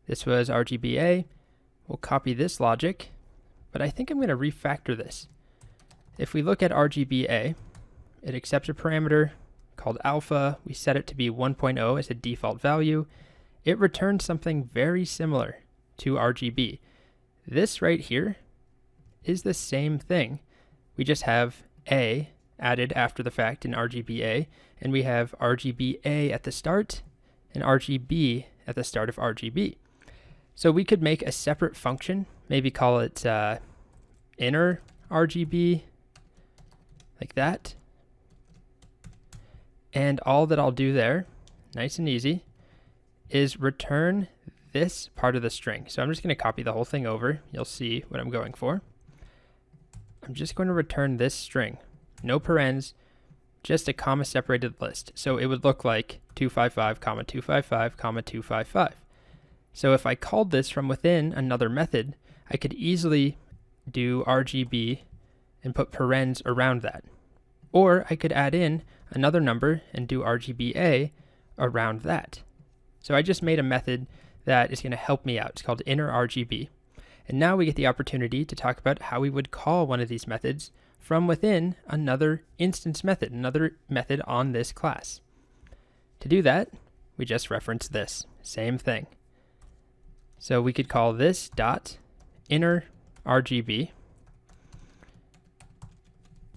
this was RGBA. We'll copy this logic, but I think I'm going to refactor this. If we look at RGBA, it accepts a parameter called alpha. We set it to be 1.0 as a default value. It returns something very similar to RGB. This right here is the same thing. We just have A added after the fact in RGBA, and we have RGBA at the start and RGB at the start of RGB. So we could make a separate function, maybe call it inner RGB, like that. And all that I'll do there, nice and easy, is return this part of the string. So I'm just going to copy the whole thing over. You'll see what I'm going for. I'm just going to return this string. No parens, just a comma separated list. So it would look like 255, 255, 255. So if I called this from within another method, I could easily do RGB and put parens around that. Or I could add in another number and do RGBA around that. So I just made a method that is going to help me out. It's called inner RGB. And now we get the opportunity to talk about how we would call one of these methods from within another instance method, another method on this class. To do that, we just reference this, same thing. So we could call this dot inner RGB.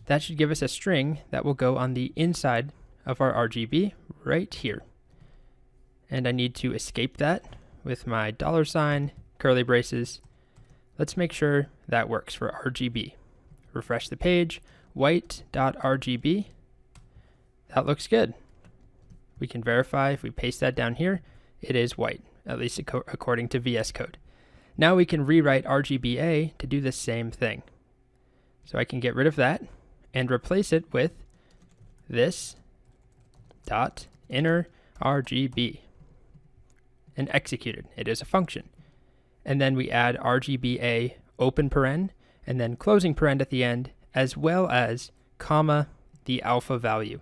That should give us a string that will go on the inside of our RGB right here. And I need to escape that with my $, curly braces. Let's make sure that works for RGB. Refresh the page, white.rgb. That looks good. We can verify if we paste that down here, it is white, at least according to VS Code. Now we can rewrite RGBA to do the same thing. So I can get rid of that and replace it with this dot inner RGB and execute it. It is a function. And then we add RGBA open paren and then closing paren at the end, as well as comma the alpha value.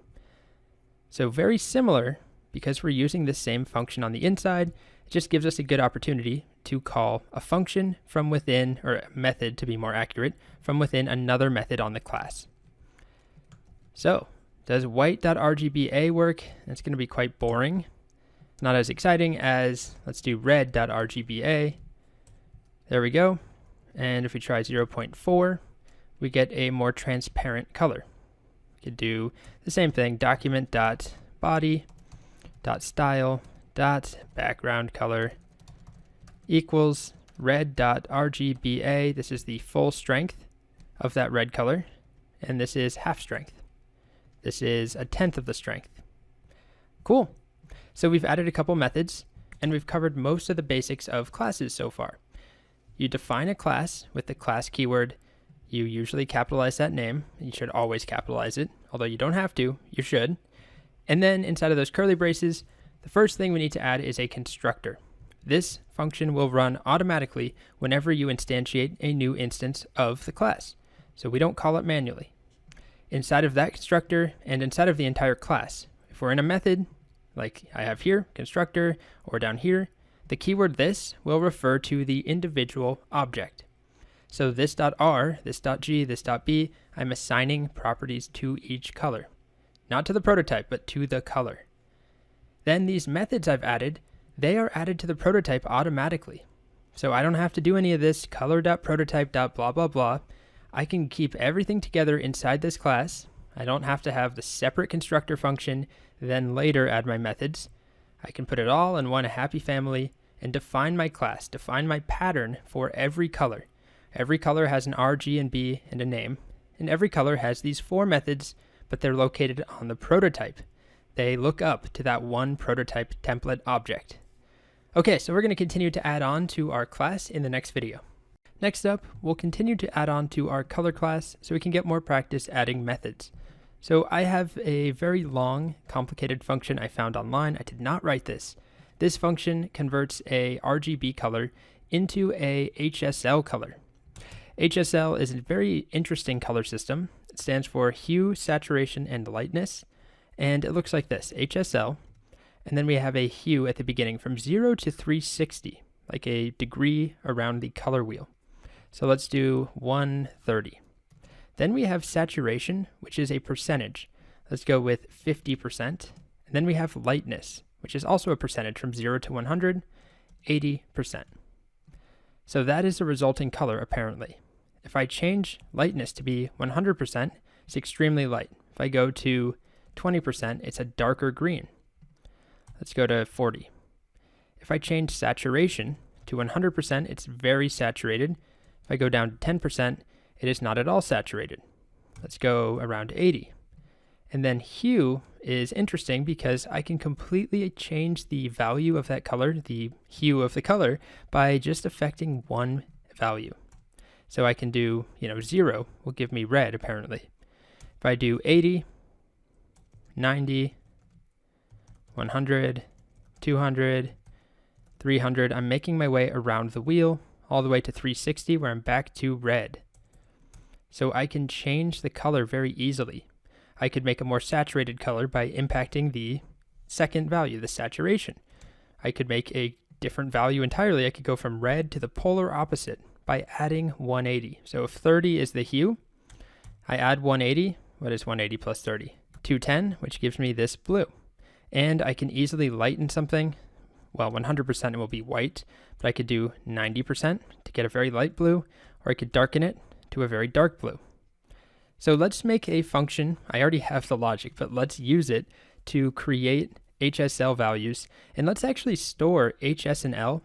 So very similar, because we're using the same function on the inside, it just gives us a good opportunity to call a function from within, or a method to be more accurate, from within another method on the class. So does white.rgba work? That's going to be quite boring. Not as exciting as, let's do red.rgba. There we go. And if we try 0.4, we get a more transparent color. We could do the same thing, document.body.style.background color equals red.rgba. This is the full strength of that red color, and this is half strength. This is 1/10 of the strength. Cool. So we've added a couple methods, and we've covered most of the basics of classes so far. You define a class with the class keyword. You usually capitalize that name. You should always capitalize it, although you don't have to, you should. And then inside of those curly braces, the first thing we need to add is a constructor. This function will run automatically whenever you instantiate a new instance of the class. So we don't call it manually. Inside of that constructor and inside of the entire class, if we're in a method, like I have here, constructor, or down here, the keyword this will refer to the individual object. So this.r, this.g, this.b, I'm assigning properties to each color. Not to the prototype, but to the color. Then these methods I've added, they are added to the prototype automatically. So I don't have to do any of this color.prototype.blah blah blah. I can keep everything together inside this class. I don't have to have the separate constructor function, then later add my methods. I can put it all in one happy family and define my class, define my pattern for every color. Every color has an R, G, and B and a name, and every color has these 4 methods, but they're located on the prototype. They look up to that one prototype template object. Okay, so we're going to continue to add on to our class in the next video. Next up, we'll continue to add on to our color class so we can get more practice adding methods. So I have a very long, complicated function I found online. I did not write this. This function converts a RGB color into a HSL color. HSL is a very interesting color system. It stands for hue, saturation, and lightness. And it looks like this, HSL. And then we have a hue at the beginning from 0 to 360, like a degree around the color wheel. So let's do 130. Then we have saturation, which is a percentage. Let's go with 50%. And then we have lightness, which is also a percentage from 0 to 100, 80%. So that is the resulting color, apparently. If I change lightness to be 100%, it's extremely light. If I go to 20%, it's a darker green. Let's go to 40. If I change saturation to 100%, it's very saturated. If I go down to 10%, it is not at all saturated. Let's go around 80. And then hue is interesting because I can completely change the value of that color, the hue of the color, by just affecting one value. So I can do, 0 will give me red apparently. If I do 80, 90, 100, 200, 300, I'm making my way around the wheel all the way to 360 where I'm back to red. So I can change the color very easily. I could make a more saturated color by impacting the second value, the saturation. I could make a different value entirely. I could go from red to the polar opposite by adding 180. So if 30 is the hue, I add 180. What is 180 plus 30? 210, which gives me this blue. And I can easily lighten something. Well, 100% it will be white, but I could do 90% to get a very light blue, or I could darken it to a very dark blue. So let's make a function. I already have the logic, but let's use it to create HSL values. And let's actually store HS and L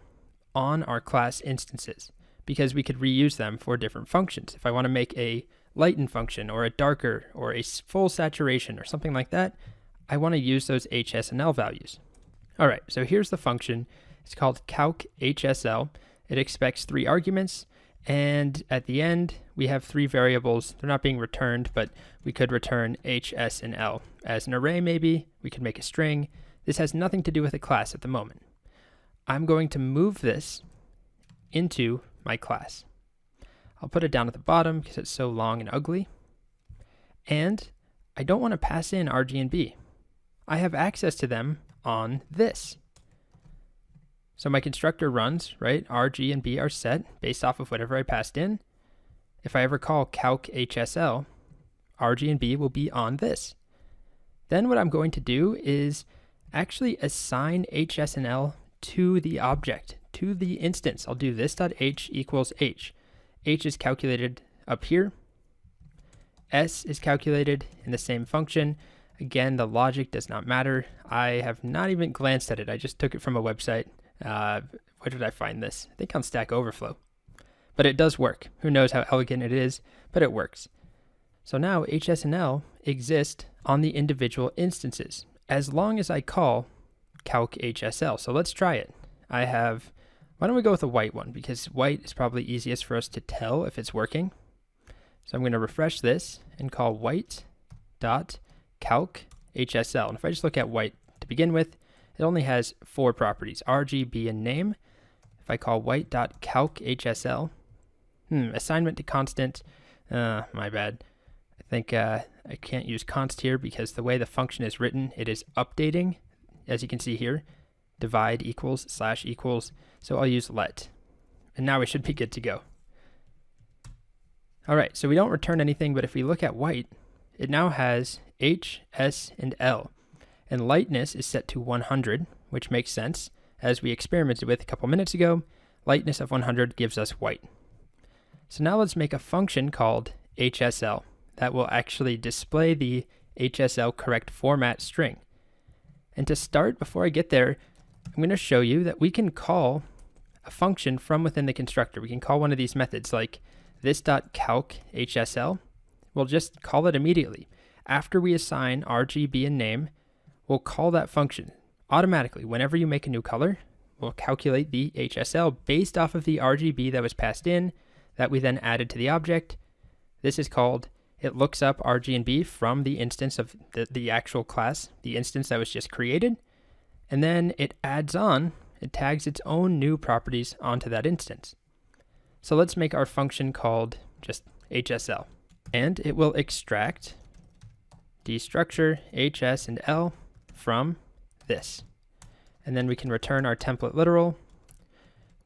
on our class instances because we could reuse them for different functions. If I want to make a lighten function or a darker or a full saturation or something like that, I want to use those HS and L values. All right, so here's the function. It's called calc HSL. It expects 3 arguments. And at the end, we have 3 variables. They're not being returned, but we could return H, S, and L. As an array, maybe, we could make a string. This has nothing to do with a class at the moment. I'm going to move this into my class. I'll put it down at the bottom because it's so long and ugly. And I don't want to pass in RG and B. I have access to them on this. So my constructor runs, right? R, G, and B are set based off of whatever I passed in. If I ever call calc HSL, R, G, and B will be on this. Then what I'm going to do is actually assign HS and L to the object, to the instance. I'll do this.h equals h. H is calculated up here. S is calculated in the same function. Again, the logic does not matter. I have not even glanced at it. I just took it from a website. Where did I find this? I think on Stack Overflow. But it does work. Who knows how elegant it is, but it works. So now HS and L exist on the individual instances as long as I call calc HSL. So let's try it. Why don't we go with a white one? Because white is probably easiest for us to tell if it's working. So I'm going to refresh this and call white.calc HSL. And if I just look at white to begin with, it only has 4 properties, RGB and name. If I call white.calc HSL, assignment to constant, my bad. I think I can't use const here because the way the function is written, it is updating, as you can see here, divide equals / equals. So I'll use let. And now we should be good to go. All right, so we don't return anything, but if we look at white, it now has H, S, and L. And lightness is set to 100, which makes sense. As we experimented with a couple minutes ago, lightness of 100 gives us white. So now let's make a function called HSL that will actually display the HSL correct format string. And to start, before I get there, I'm going to show you that we can call a function from within the constructor. We can call one of these methods like this.calc HSL. We'll just call it immediately. After we assign RGB and name, we'll call that function automatically. Whenever you make a new color, we'll calculate the HSL based off of the RGB that was passed in that we then added to the object. This is called, it looks up RG and B from the instance of the actual class, the instance that was just created, and then it adds on, it tags its own new properties onto that instance. So let's make our function called just HSL, and it will extract destructure HS and L from this. And then we can return our template literal,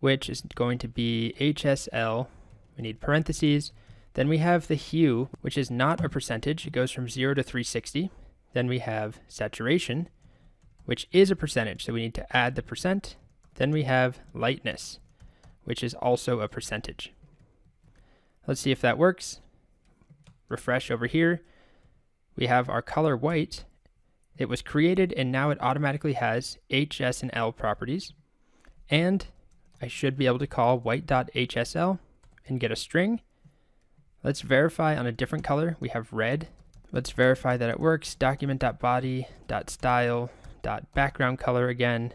which is going to be HSL. We need parentheses. Then we have the hue, which is not a percentage. It goes from 0 to 360. Then we have saturation, which is a percentage. So we need to add the percent. Then we have lightness, which is also a percentage. Let's see if that works. Refresh over here. We have our color white. It was created and now it automatically has H, S, and L properties. And I should be able to call white.hsl and get a string. Let's verify on a different color. We have red. Let's verify that it works. Document.body.style.background color again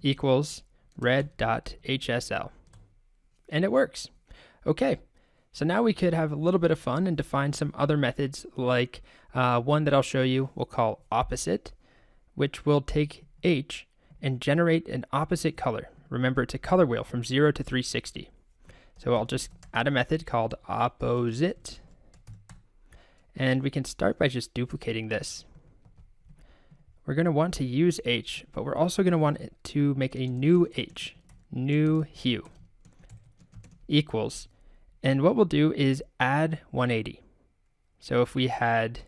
equals red.hsl. And it works. Okay, so now we could have a little bit of fun and define some other methods, like one that I'll show you we'll call opposite, which will take h and generate an opposite color. Remember, it's a color wheel from 0 to 360. So I'll just add a method called opposite, and we can start by just duplicating this. We're going to want to use h, but we're also going to want it to make a new h, new hue, equals, and what we'll do is add 180. So if we had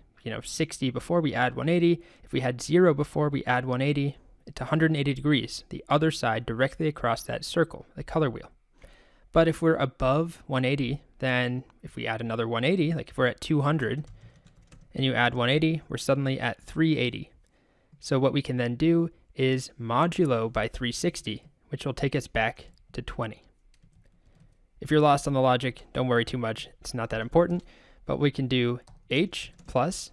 60 before, we add 180. If we had 0 before, we add 180. It's 180 degrees, the other side directly across that circle, the color wheel. But if we're above 180, then if we add another 180, like if we're at 200 and you add 180, we're suddenly at 380. So what we can then do is modulo by 360, which will take us back to 20. If you're lost on the logic, don't worry too much. It's not that important. But we can do h plus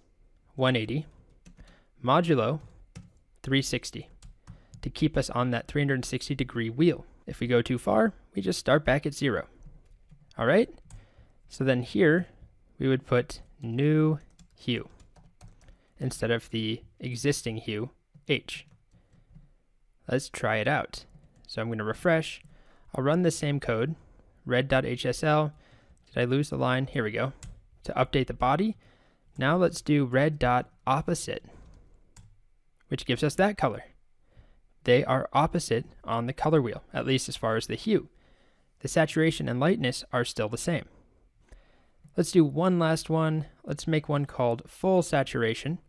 180 modulo 360 to keep us on that 360 degree wheel. If we go too far, we just start back at 0. All right? So then here, we would put new hue instead of the existing hue, h. Let's try it out. So I'm going to refresh. I'll run the same code, red.hsl. Did I lose the line? Here we go. To update the body. Now let's do red.opposite, which gives us that color. They are opposite on the color wheel, at least as far as the hue. The saturation and lightness are still the same. Let's do one last one. Let's make one called full saturation.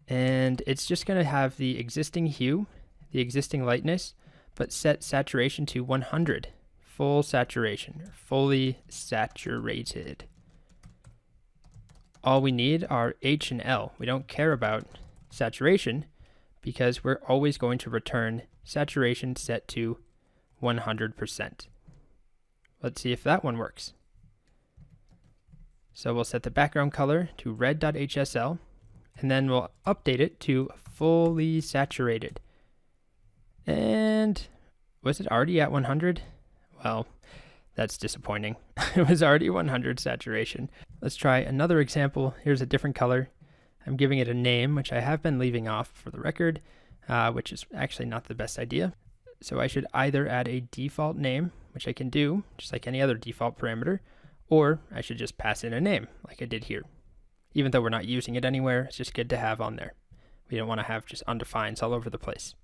And it's just going to have the existing hue, the existing lightness, but set saturation to 100. Full saturation, or fully saturated. All we need are H and L. We don't care about saturation because we're always going to return saturation set to 100%. Let's see if that one works. So we'll set the background color to red.hsl, and then we'll update it to fully saturated. And was it already at 100? Well, that's disappointing. It was already 100 saturation. Let's try another example. Here's a different color. I'm giving it a name, which I have been leaving off for the record, which is actually not the best idea. So I should either add a default name, which I can do, just like any other default parameter, or I should just pass in a name, like I did here. Even though we're not using it anywhere, it's just good to have on there. We don't want to have just undefineds all over the place.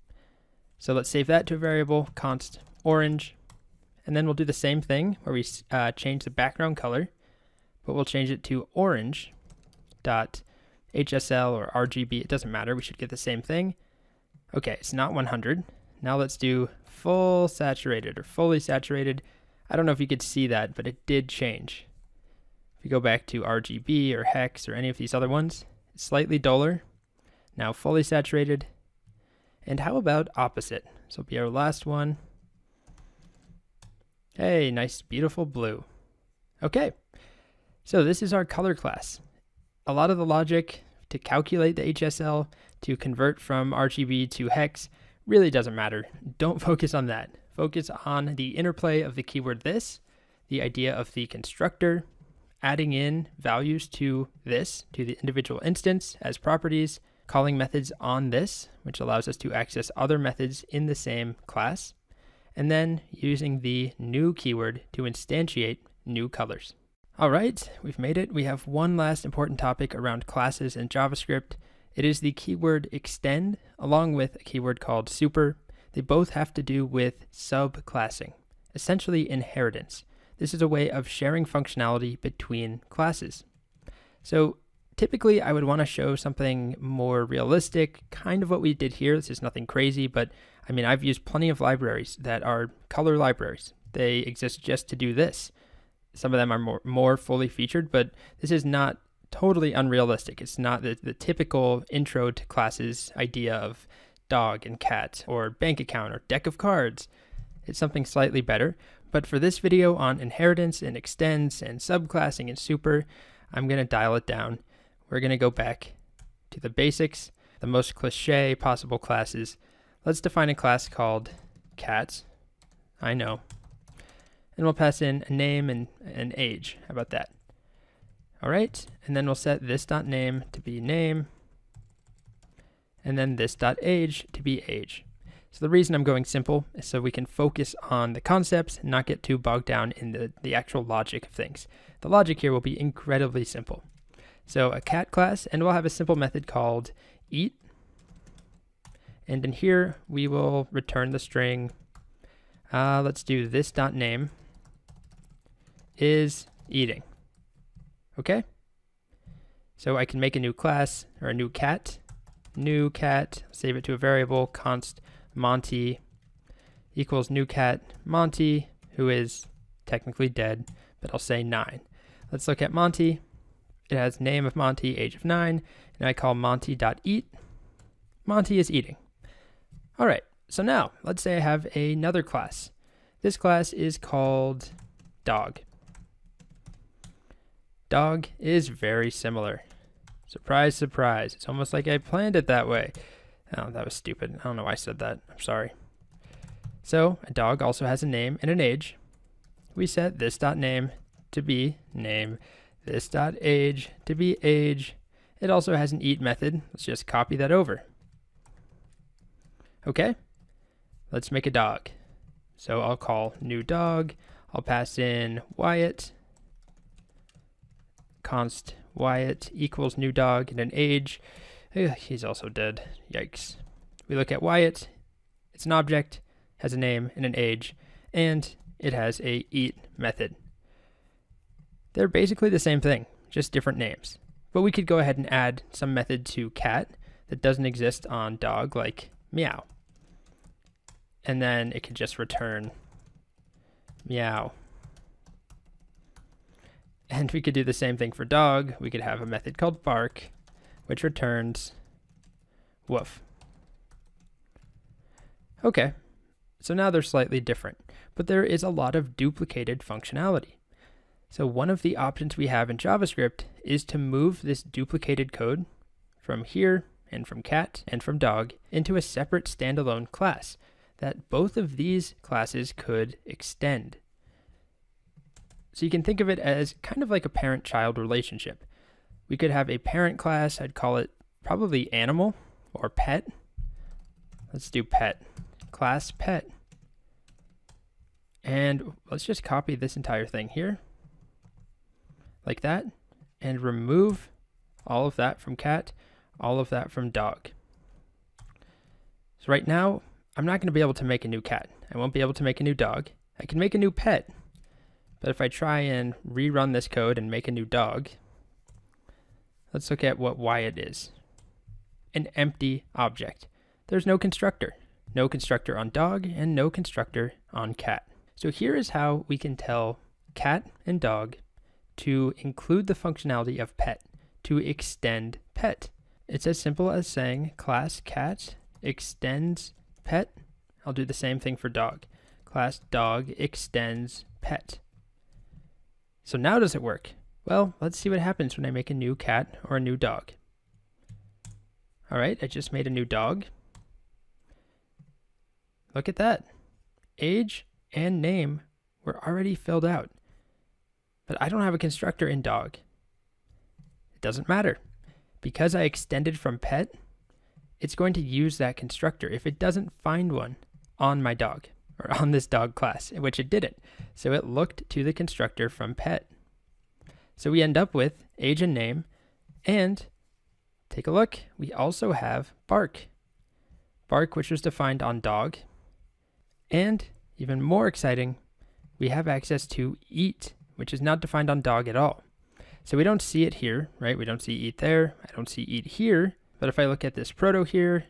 So let's save that to a variable, const orange, and then we'll do the same thing where we change the background color, but we'll change it to orange.hsl or RGB. It doesn't matter. We should get the same thing. Okay, it's not 100. Now let's do full saturated or fully saturated. I don't know if you could see that, but it did change. If you go back to RGB or hex or any of these other ones, it's slightly duller. Now fully saturated. And how about opposite? This will be our last one. Hey, nice, beautiful blue. Okay, so this is our color class. A lot of the logic to calculate the HSL, to convert from RGB to hex, really doesn't matter. Don't focus on that. Focus on the interplay of the keyword this, the idea of the constructor, adding in values to this, to the individual instance as properties, calling methods on this, which allows us to access other methods in the same class, and then using the new keyword to instantiate new colors. All right, we've made it. We have one last important topic around classes in JavaScript. It is the keyword extend, along with a keyword called super. They both have to do with subclassing, essentially inheritance. This is a way of sharing functionality between classes. So typically I would want to show something more realistic, kind of what we did here. This is nothing crazy, but I mean, I've used plenty of libraries that are color libraries. They exist just to do this. Some of them are more fully featured, but this is not totally unrealistic. It's not the typical intro to classes idea of dog and cat or bank account or deck of cards. It's something slightly better, But for this video on inheritance and extends and subclassing and super, I'm going to dial it down. We're going to go back to the basics, the most cliche possible classes. Let's define a class called cat. I know. And we'll pass in a name and an age. How about that? All right. And then we'll set this.name to be name. And then this.age to be age. So the reason I'm going simple is so we can focus on the concepts and not get too bogged down in the actual logic of things. The logic here will be incredibly simple. So a cat class, and we'll have a simple method called eat. And in here, we will return the string. Let's do this.name is eating. Okay? So I can make a new class or a new cat, save it to a variable, const Monty equals new cat Monty, who is technically dead, but I'll say 9. Let's look at Monty. It has name of Monty, age of 9, and I call Monty.eat. Monty is eating. All right, so now let's say I have another class. This class is called dog. Dog is very similar. Surprise, surprise. It's almost like I planned it that way. Oh, that was stupid. I don't know why I said that. I'm sorry. So a dog also has a name and an age. We set this.name to be name, this.age to be age. It also has an eat method. Let's just copy that over. Okay, let's make a dog. So I'll call new dog. I'll pass in Wyatt, const Wyatt equals new dog and an age. He's also dead. Yikes. We look at Wyatt. It's an object, has a name and an age, and it has a eat method. They're basically the same thing, just different names. But we could go ahead and add some method to cat that doesn't exist on dog, like meow. And then it could just return meow. And we could do the same thing for dog. We could have a method called bark, which returns woof. Okay, so now they're slightly different, but there is a lot of duplicated functionality. So one of the options we have in JavaScript is to move this duplicated code from here and from cat and from dog into a separate standalone class that both of these classes could extend. So you can think of it as kind of like a parent-child relationship. We could have a parent class. I'd call it probably animal or pet. Let's do pet. Class pet. And let's just copy this entire thing here. Like that. And remove all of that from cat, all of that from dog. So right now, I'm not going to be able to make a new cat. I won't be able to make a new dog. I can make a new pet. But if I try and rerun this code and make a new dog, let's look at what Wyatt is. An empty object. There's no constructor. No constructor on dog and no constructor on cat. So here is how we can tell cat and dog to include the functionality of pet, to extend pet. It's as simple as saying class cat extends pet. I'll do the same thing for dog. Class dog extends pet. So now does it work? Well, let's see what happens when I make a new cat or a new dog. All right, I just made a new dog. Look at that. Age and name were already filled out. But I don't have a constructor in dog. It doesn't matter. Because I extended from pet, it's going to use that constructor if it doesn't find one on my dog or on this dog class, which it didn't. So it looked to the constructor from pet. So we end up with age and name, and take a look, we also have bark. Bark, which was defined on dog. And even more exciting, we have access to eat, which is not defined on dog at all. So we don't see it here, right? We don't see eat there. I don't see eat here. But if I look at this proto here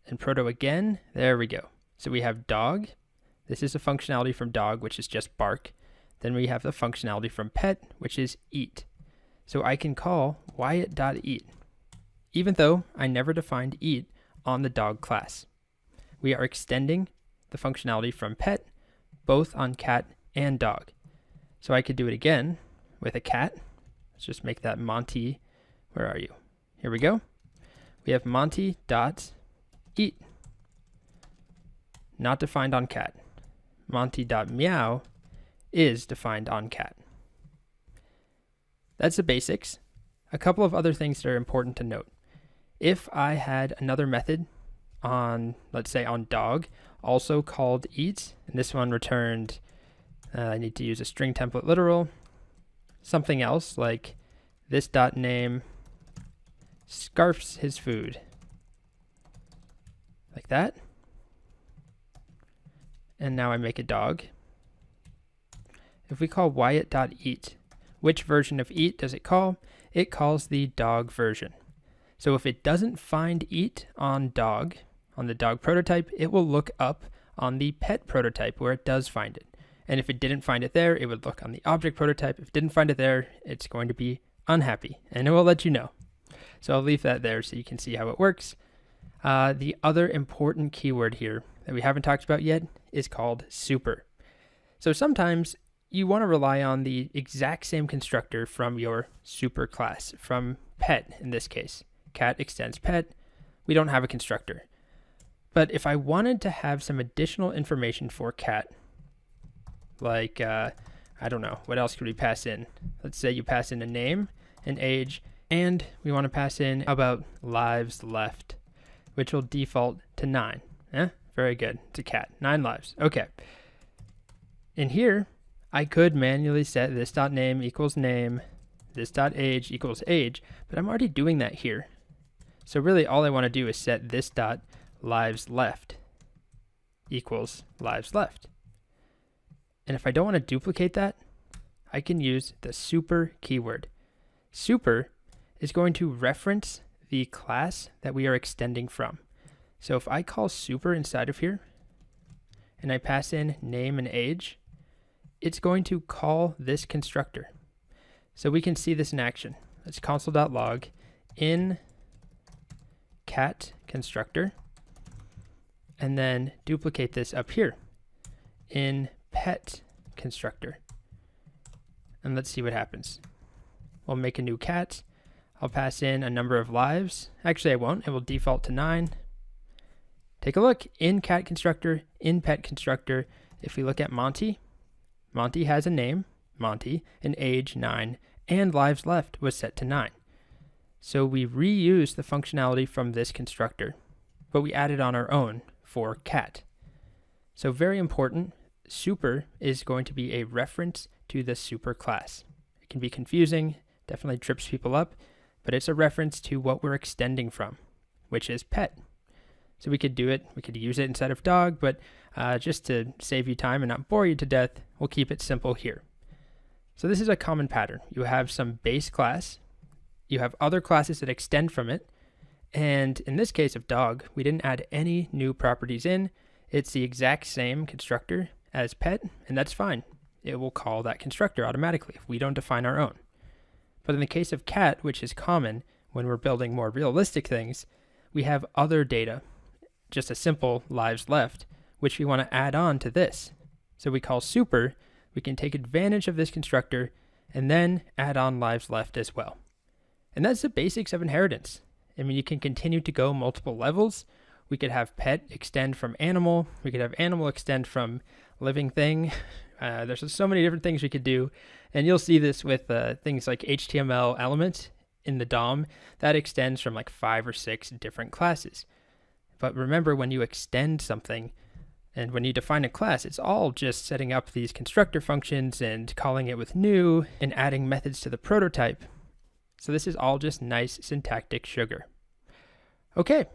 and proto again, there we go. So we have dog. This is a functionality from dog, which is just bark. Then we have the functionality from pet, which is eat. So I can call Wyatt.eat, even though I never defined eat on the dog class. We are extending the functionality from pet, both on cat and dog. So I could do it again with a cat. Let's just make that Monty. Where are you? Here we go. We have Monty.eat. Not defined on cat. Monty.meow is defined on cat. That's the basics. A couple of other things that are important to note. If I had another method on, let's say on dog, also called eat, and this one returned, I need to use a string template literal, something else like this dot name scarfs his food, like that. And now I make a dog. If we call Wyatt.eat, which version of eat does it call? It calls the dog version. So if it doesn't find eat on dog, on the dog prototype, it will look up on the pet prototype where it does find it. And if it didn't find it there, it would look on the object prototype. If it didn't find it there, it's going to be unhappy, and it will let you know. So I'll leave that there so you can see how it works. The other important keyword here that we haven't talked about yet is called super. So sometimes you want to rely on the exact same constructor from your super class, from pet in this case. Cat extends pet. We don't have a constructor. But if I wanted to have some additional information for cat, like, I don't know, what else could we pass in? Let's say you pass in a name, an age, and we want to pass in about lives left, which will default to 9. Very good. It's a cat. 9 lives. Okay. In here, I could manually set this.name equals name, this.age equals age, but I'm already doing that here. So really all I want to do is set this.lives left equals lives left. And if I don't want to duplicate that, I can use the super keyword. Super is going to reference the class that we are extending from. So if I call super inside of here, and I pass in name and age, it's going to call this constructor. So we can see this in action. Let's console.log in cat constructor, and then duplicate this up here in pet constructor. And let's see what happens. We'll make a new cat. I'll pass in a number of lives. Actually, I won't. It will default to 9. Take a look in cat constructor, in pet constructor. If we look at Monty, Monty has a name, Monty, an age 9, and lives left was set to 9. So we reused the functionality from this constructor, but we added on our own for cat. So very important, super is going to be a reference to the super class. It can be confusing, definitely trips people up, but it's a reference to what we're extending from, which is pet. So we could do it, we could use it inside of dog, but just to save you time and not bore you to death, we'll keep it simple here. So this is a common pattern. You have some base class, you have other classes that extend from it, and in this case of dog, we didn't add any new properties in. It's the exact same constructor as pet, and that's fine. It will call that constructor automatically if we don't define our own. But in the case of cat, which is common when we're building more realistic things, we have other data, just a simple lives left, which we want to add on to this. So we call super, we can take advantage of this constructor and then add on lives left as well. And that's the basics of inheritance. I mean, you can continue to go multiple levels. We could have pet extend from animal. We could have animal extend from living thing. There's so many different things we could do. And you'll see this with things like HTML element in the DOM. That extends from like 5 or 6 different classes. But remember, when you extend something and when you define a class, it's all just setting up these constructor functions and calling it with new and adding methods to the prototype. So this is all just nice syntactic sugar. Okay,